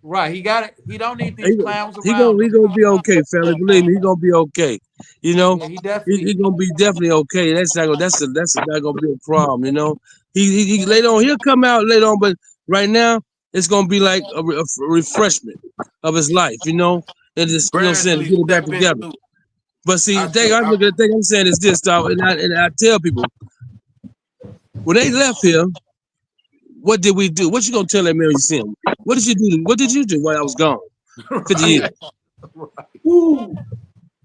S2: Right. He got it. He don't need
S20: He
S2: these clowns around
S20: he
S2: him.
S20: gonna be okay, fella. Believe me, he gonna be okay. You know,
S2: Yeah, he
S20: he
S2: definitely.
S20: gonna be definitely okay. That's not gonna be a problem. You know, he later on he'll come out later on, but right now it's gonna be like a refreshment of his life. You know, and just what I'm saying,
S11: Gradually
S20: get it back
S11: step
S20: together.
S11: into.
S20: But see,
S11: I
S20: the thing I'm saying is this, though, and I tell people when they left here, what did we do? What you gonna tell that man when you see him? What did you do? What did you do while I was gone? 50 years.
S11: Woo.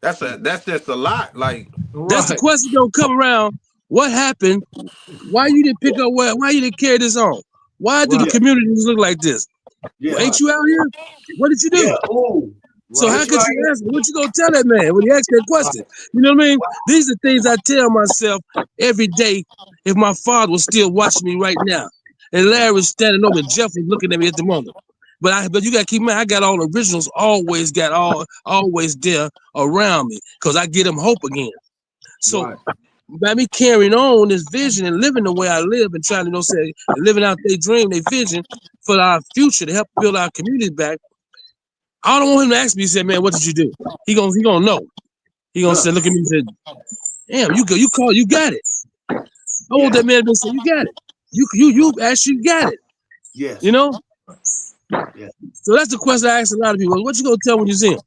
S11: That's just a lot. Like
S20: That's the question gonna come around. What happened? Why you didn't pick up? Why you didn't carry this on? Why do the communities look like this?
S17: Yeah.
S20: Ain't you out here? What did you do?
S17: Yeah. Oh.
S20: So how
S17: That's
S20: could
S17: right.
S20: you ask me? What you gonna tell that man when he asks that question? You know what I mean? These are things I tell myself every day. If my father was still watching me right now, and Larry was standing over, and Jeff was looking at me at the moment. But you gotta keep in mind, I got all the originals always there around me, cause I get them hope again. So by me carrying on this vision and living the way I live and trying to say and living out their dream, their vision for our future to help build our community back. I don't want him to ask me. He said, "Man, what did you do?" He gonna know. He gonna say, "Look at me," and say, "Damn, you got it." I want that man to say, "You got it. You actually got it."
S17: Yes.
S20: You know.
S17: Yeah.
S20: So that's the question I ask a lot of people. What you gonna tell when you see him?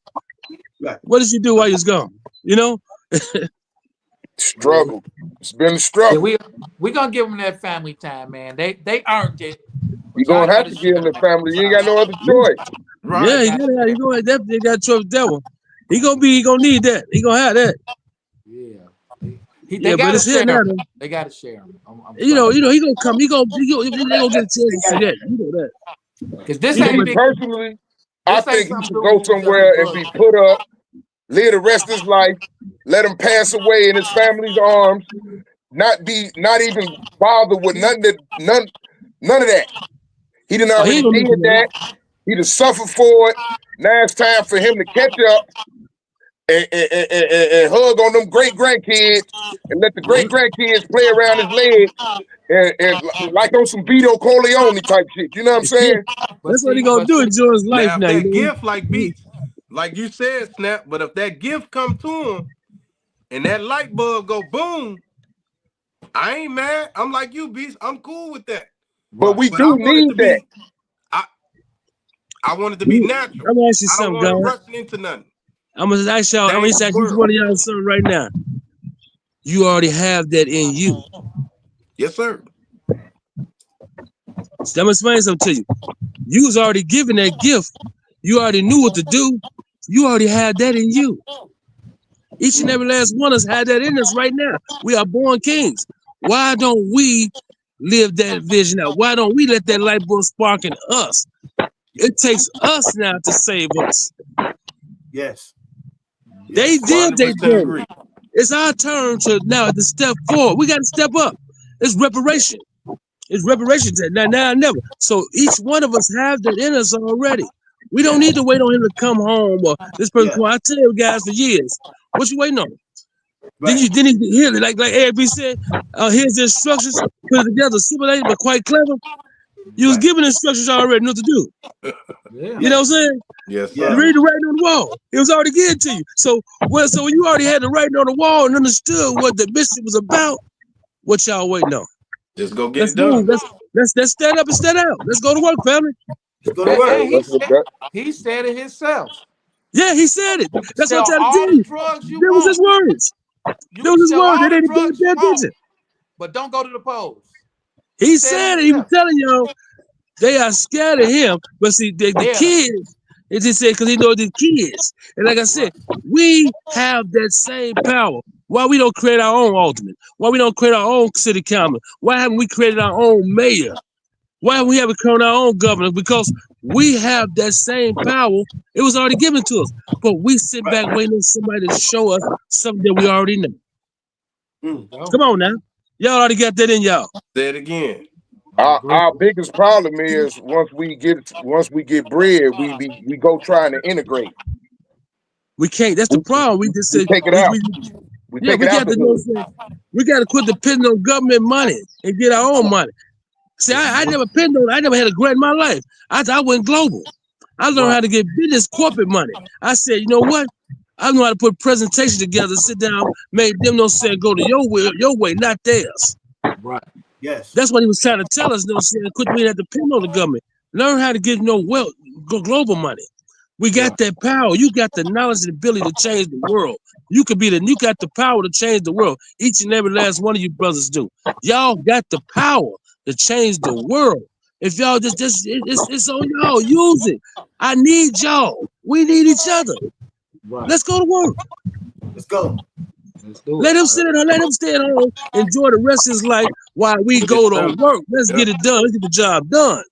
S17: Right.
S20: What did you do while you was gone? You know.
S8: Struggle. It's been a struggle.
S2: Yeah, we gonna give them that family time, man. They earned it.
S8: You're
S2: But y'all
S8: gonna have
S2: gotta
S8: to give
S2: share
S8: them the
S2: it.
S8: family. You ain't got no other choice.
S20: Yeah, he gonna definitely got trouble with that one. He gonna need that. He gonna have that.
S2: Yeah.
S20: Yeah,
S2: They
S20: but
S2: gotta
S20: it's here
S2: share
S20: now.
S2: them.
S20: Though.
S2: They gotta share them. I'm
S20: You know,
S2: sorry.
S20: he gonna come. They gonna get a chance to see that. You know that.
S2: Because this
S8: Me
S2: ain't big.
S8: personally, I
S2: This ain't
S8: think he
S2: some
S8: should
S2: dude
S8: go
S2: who's just a
S8: somewhere and
S2: bug.
S8: be put up, live the rest of his life, let him pass away in his family's arms, not even bothered with none of that. He done
S20: Oh, he
S8: already
S20: ain't gonna
S8: did
S20: mention that.
S8: that. He done suffered for it. Now it's time for him to catch up and hug on them great grandkids and let the great grandkids play around his leg and like on some Vito Corleone type shit. You know what I'm saying?
S20: That's what he gonna do. Enjoy his life
S11: now, if
S20: now.
S11: that
S20: You know.
S11: gift like Beats, like you said, Snap. But if that gift come to him and that light bulb go boom, I ain't mad. I'm like you, Beats. I'm cool with that.
S8: But we
S11: But I
S8: do
S11: want it to
S8: need that.
S11: be. I want it to be natural.
S20: I'm gonna ask you
S11: I don't
S20: something,
S11: want it
S20: God.
S11: rushing into nothing.
S20: I'm gonna ask y'all. I'm gonna
S11: Change
S20: ask
S11: the
S20: each one
S11: world.
S20: of y'all something right now. You already have that in you.
S11: Yes, sir.
S20: So I'm gonna explain something to you. You was already given that gift. You already knew what to do. You already had that in you. Each and every last one of us had that in us right now. We are born kings. Why don't we live that vision out? Why don't we let that light bulb spark in us? It takes us now to save us.
S17: Yes.
S20: They did their
S11: 100%
S20: journey.
S11: agree.
S20: It's our turn to now to step forward. We got to step up. It's reparation. It's reparation time. Now, never. So each one of us have that in us already. We don't need to wait on him to come home or this person come. I tell you guys for years. What you waiting on?
S17: Right.
S20: Then he hear it like AB said. Here's the instructions. Put it together. Simulated, but quite clever. You was given instructions already. Know what to do.
S2: Yeah.
S20: You know what I'm saying?
S11: Yes,
S20: You
S11: sir.
S20: read the writing on the wall. It was already given to you. So when you already had the writing on the wall and understood what the mission was about, what y'all waiting on?
S11: Just go get
S20: Let's
S11: it done.
S20: move. Let's stand up and stand out. Let's go to work, family.
S17: Let's go to work.
S2: And he said it himself.
S20: Yeah, he said it.
S2: You can
S20: That's what I'm
S2: sell
S20: trying to
S2: all
S20: tell
S2: the
S20: you.
S2: drugs you
S20: There was his
S2: want.
S20: words.
S2: You
S20: There
S2: can
S20: was his
S2: sell
S20: words.
S2: all
S20: They
S2: the
S20: didn't
S2: drugs
S20: pay
S2: you want,
S20: attention.
S2: but don't go to the polls.
S20: He said it. He was telling y'all they are scared of him. But see, the kids, it just said because he knows the kids. And like I said, we have that same power. Why we don't create our own alderman? Why we don't create our own city councilman? Why haven't we created our own mayor? Why haven't we haven't created our own governor? Because we have that same power. It was already given to us. But we sit back waiting on somebody to show us something that we already know. Come on now. Y'all already got that in y'all.
S11: Say it again.
S8: Our biggest problem is once we get bread, we go trying to integrate.
S20: We can't. That's the problem. We just
S8: We
S20: said
S8: take it out. We take
S20: we
S8: it out
S20: got
S8: the
S20: to know.
S8: hood.
S20: We got to quit depending on government money and get our own money. See, I never depended on. I never had a grant in my life. I went global. I learned how to get business corporate money. I said, you know what? I know how to put presentations together, sit down, make them no say go to your way, not theirs.
S2: Right.
S17: Yes.
S20: That's what he was trying to tell us. You know, saying quit we had to depend on the government. Learn how to get wealth, go global money. We got that power. You got the knowledge and ability to change the world. You got the power to change the world. Each and every last one of you brothers do. Y'all got the power to change the world. If y'all it's on y'all. Use it. I need y'all. We need each other.
S2: Right.
S20: Let's go to work.
S17: Let's go.
S2: Let's do
S20: Let
S2: it.
S20: him sit at home. Let him stay at home. Enjoy the rest of his life while we go to work. Let's get it done. Let's get the job done.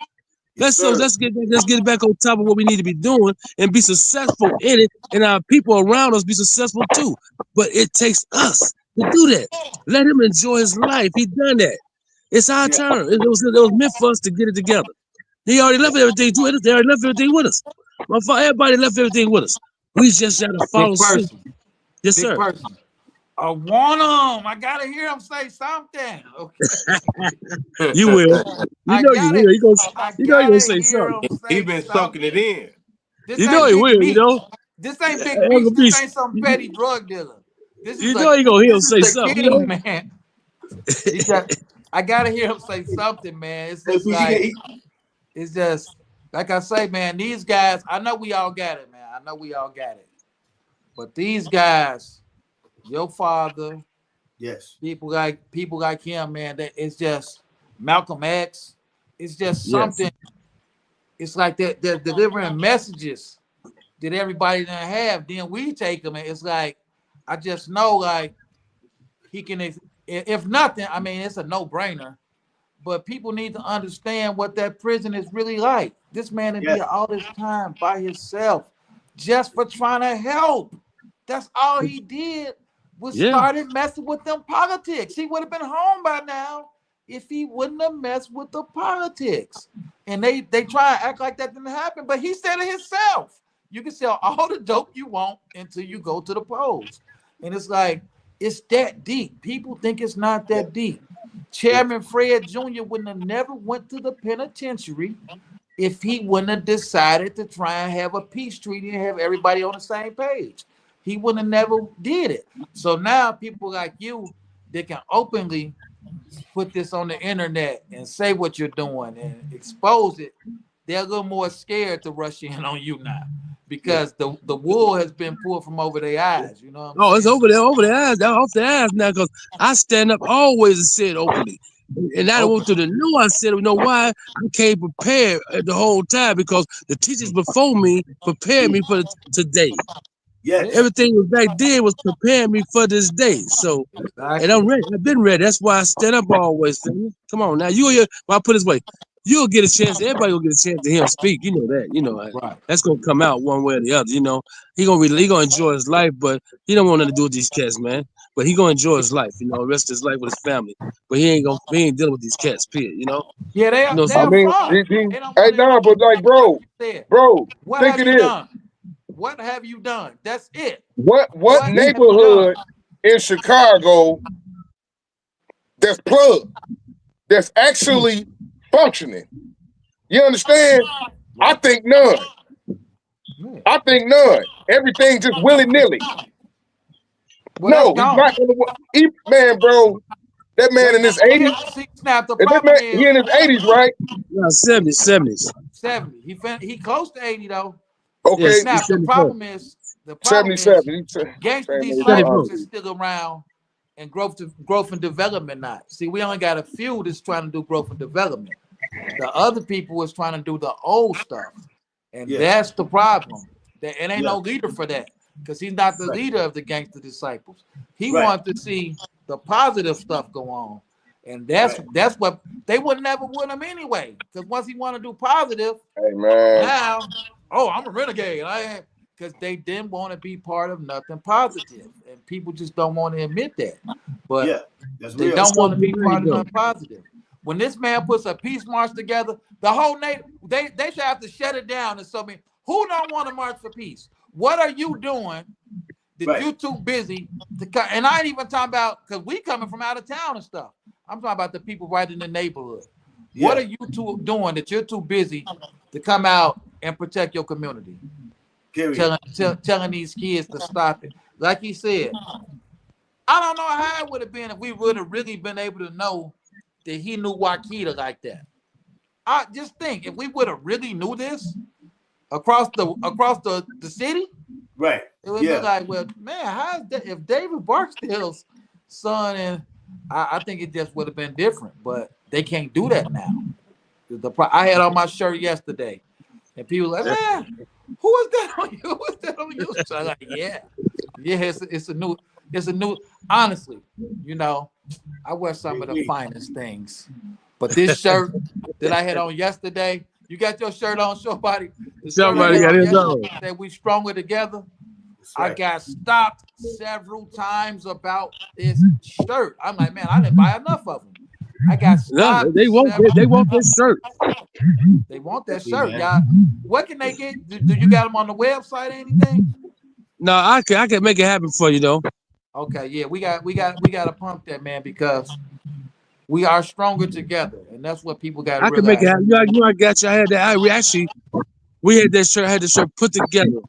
S20: Let's get back on top of what we need to be doing and be successful in it, and our people around us be successful too. But it takes us to do that. Let him enjoy his life. He done that. It's our turn. It was meant for us to get it together. He already left everything to us. They already left everything with us. My father, everybody left everything with us. We just got to follow suit. Yes,
S2: Big
S20: sir.
S2: person. I want him. I gotta hear him say something. Okay.
S20: You will. You know you will. You gonna say something.
S11: He been soaking it in.
S2: This
S20: You know
S2: ain't
S20: he
S2: Big
S20: will.
S2: Beach.
S20: You know.
S2: This ain't Big
S20: Uncle
S2: Beach. This
S20: Beast,
S2: ain't some petty drug dealer. This
S20: you
S2: is
S20: know he gonna hear him
S2: this is
S20: say
S2: the
S20: something.
S2: king,
S20: You know.
S2: man. I gotta hear him say something, man. It's just like it's just like I say, man. These guys, I know we all got it, man. I know we all got it. But these guys, your father,
S17: yes,
S2: people like him, man. That it's just Malcolm X. It's just something. It's like they're delivering messages that everybody didn't have. Then we take them, and it's like I just know, like he can. If nothing, I mean, it's a no-brainer. But people need to understand what that prison is really like. This man did all this time by himself, just for trying to help. That's all he did was started messing with them politics. He would have been home by now if he wouldn't have messed with the politics. And they try to act like that didn't happen, but he said it himself. You can sell all the dope you want until you go to the polls. And it's like, it's that deep. People think it's not that deep. Chairman Fred Jr. wouldn't have never went to the penitentiary if he wouldn't have decided to try and have a peace treaty and have everybody on the same page. He wouldn't have never did it. So now people like you, they can openly put this on the internet and say what you're doing and expose it. They're a little more scared to rush in on you now because the wool has been pulled from over their eyes. You know what I'm
S20: It's
S2: saying?
S20: over the eyes, off the eyes now. Because I stand up always and say it openly, and I don't want them to know I said it. You know why? I came prepared the whole time because the teachers before me prepared me for today.
S17: Yes.
S20: Everything was back then was preparing me for this day. So, and I'm ready. I've been ready. That's why I stand up always. Family. Come on now, you here? Well, I put it this way. You'll get a chance. Everybody will get a chance to hear him speak. You know that. You know that's gonna come out one way or the other. You know he gonna enjoy his life, but he don't want nothing to do with these cats, man. But he gonna enjoy his life. You know, the rest of his life with his family. But he ain't dealing with these cats. Period. You know.
S2: Yeah, they
S20: You know,
S2: are fun. They don't want
S8: nah, but like, bro,
S2: what
S8: think
S2: have
S8: of
S2: you
S8: this.
S2: done? What have you done? That's it.
S8: What neighborhood in Chicago that's plugged, that's actually functioning? You understand? I think none. I think none. Everything just willy-nilly.
S2: Well,
S8: No, he's not gonna man, bro. That man in his 80s.
S2: Now the problem is
S8: He in his 80s, right?
S20: Yeah, 70s.
S2: 70. He close to 80 though.
S8: Okay.
S2: Now the problem is
S8: 77.
S2: Gangster Disciples is still around and growth and development not. See, we only got a few that's trying to do growth and development. The other people is trying to do the old stuff. And that's the problem. It ain't no leader for that. because he's not the leader of the Gangster Disciples. He wanted to see the positive stuff go on. And that's what they would never win him anyway. Because once he want to do positive,
S8: hey man,
S2: now, oh, I'm a renegade. Because they didn't want to be part of nothing positive. And people just don't want to admit that. But they don't want to be part of nothing positive. When this man puts a peace march together, the whole nation, they should have to shut it down and so many. Who don't want to march for peace? What are you doing that you're too busy to come? And I ain't even talking about, because we coming from out of town and stuff. I'm talking about the people right in the neighborhood. What are you two doing that you're too busy to come out and protect your community? Telling these kids to stop it. Like he said, I don't know how it would have been if we would have really been able to know that he knew Wakita like that. I just think if we would have really knew this across the city,
S17: right?
S2: It would be like, well, man, how is that? If David Barksdale's son, and I think it just would have been different, but they can't do that now. I had on my shirt yesterday, and people were like, man, who is that on you? Who is that on you? So I'm like, yeah, it's a new. Honestly, you know, I wear some of the finest things, but this shirt that I had on yesterday, you got your shirt on, Showbody.
S20: Somebody got his on.
S2: That we stronger together. I got stopped several times about this shirt. I'm like, man, I didn't buy enough of them. I got stopped.
S20: They want this shirt.
S2: They want that shirt, y'all. What can they get? Do you got them on the website or anything?
S20: No, I can make it happen for you though.
S2: Okay, yeah, we got to pump that, man, because we are stronger together, and that's what people got to realize.
S20: I can make it happen. You know, I got you. I had that. We had the shirt put together,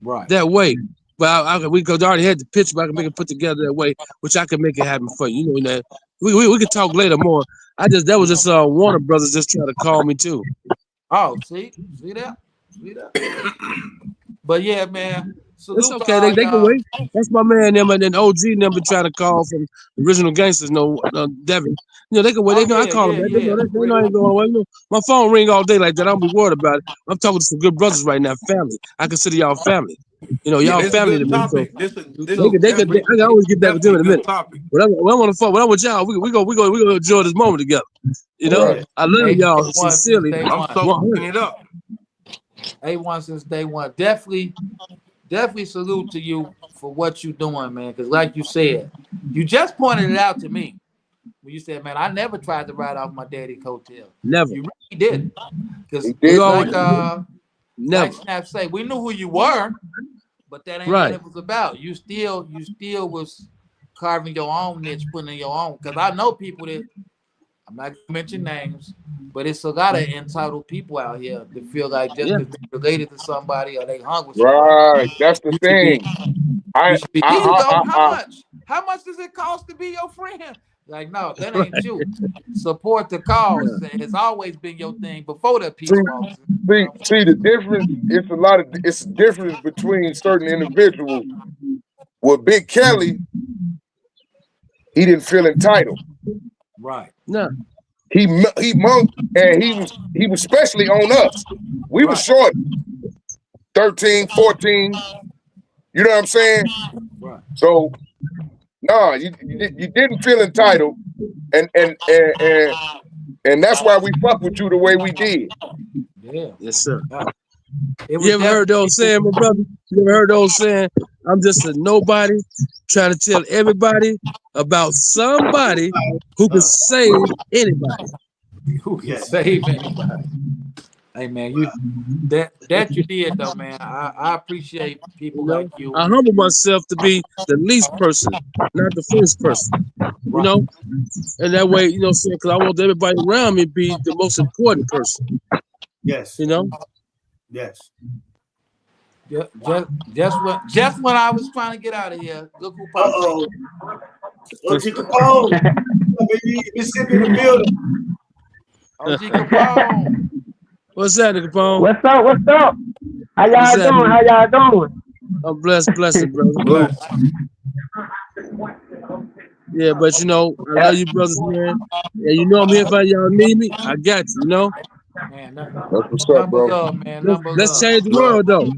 S2: right?
S20: That way. But we already had the picture, but I can make it put together that way, which I can make it happen for you. You know that we can talk later more. That was just Warner Brothers just trying to call me too.
S2: Oh, see that. But yeah, man.
S20: It's okay. They can wait. That's my man them, and then OG number trying to call from the original Gangsters. No, Devin. You know they can wait. They know I call them. They know I ain't going away. You know, my phone ring all day like that. I don't be worried about it. I'm talking to some good brothers right now. Family. I consider y'all family. You know, y'all family to me. So they can always get back with them in a minute. When I'm on the phone, when I'm with y'all, we go enjoy this moment together. You know, I love y'all sincerely.
S11: I'm soaking it up.
S2: A1 since day one. Definitely salute to you for what you're doing, man. Because like you said, you just pointed it out to me when you said, man, I never tried to ride off my daddy's coattail.
S20: Never.
S2: You really didn't. Because like Snap say, we knew who you were, but that ain't what it was about. You still was carving your own niche, putting in your own. Because I know people that, I'm not gonna mention names, but it's a lot of entitled people out here that feel like just because they're related to somebody or they hung with somebody.
S8: Right, that's the thing.
S2: How much does it cost to be your friend? Like, no, that ain't you. Support the cause. It's always been your thing before the peace walks.
S8: See the difference. It's a difference between certain individuals. With Big Kelly, he didn't feel entitled.
S2: Right.
S20: No.
S8: He monked, and he was especially on us. We were short, 13, 14. You know what I'm saying?
S2: Right.
S8: So no, you didn't feel entitled, and that's why we fuck with you the way we did.
S2: Yeah.
S20: Yes, sir. You ever heard those saying, my brother? You ever heard those saying, I'm just a nobody trying to tell everybody about somebody who can save anybody.
S2: Who can save anybody? Hey man, you that you did though, man. I appreciate people like you.
S20: I humble myself to be the least person, not the first person. You know, and that way, you know, because I want everybody around me be the most important person.
S17: Yes.
S20: You know.
S17: Yes.
S2: Just when I was trying to get out of here, look who popped up.
S17: OG Capone. Mississippi in the building.
S2: OG Capone.
S20: What's that, Capone?
S21: What's up? How y'all doing?
S20: I'm blessed, brother. Yeah, but you know, I love you, brothers, man. Yeah, you know I'm here for y'all need me. I got you, you know.
S2: Man,
S8: that's what's up, bro.
S2: Love, man.
S20: Let's change the world, though.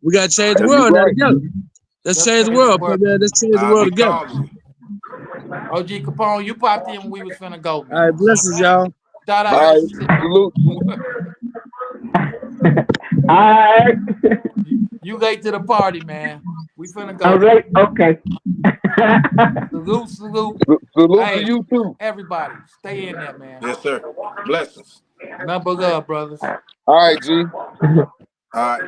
S20: We gotta change the
S8: That's
S20: world now
S8: right.
S20: together. Let's change the world, man. Let's change the
S11: I'll
S20: world
S11: be
S20: together.
S11: calling you.
S2: OG Capone, you popped in when we was finna go,
S20: All right,
S2: man.
S20: blessings, y'all.
S2: Shout out
S8: All
S2: to
S8: right,
S2: the
S8: salute.
S21: Alright.
S2: You late to the party, man. We finna go.
S21: I'm late. Okay.
S2: Salute, salute.
S8: Salute
S2: Hey,
S8: to you too.
S2: everybody, stay in there, man.
S11: Yes, sir. Blessings.
S2: Number love, brothers.
S8: All right, G.
S11: All right.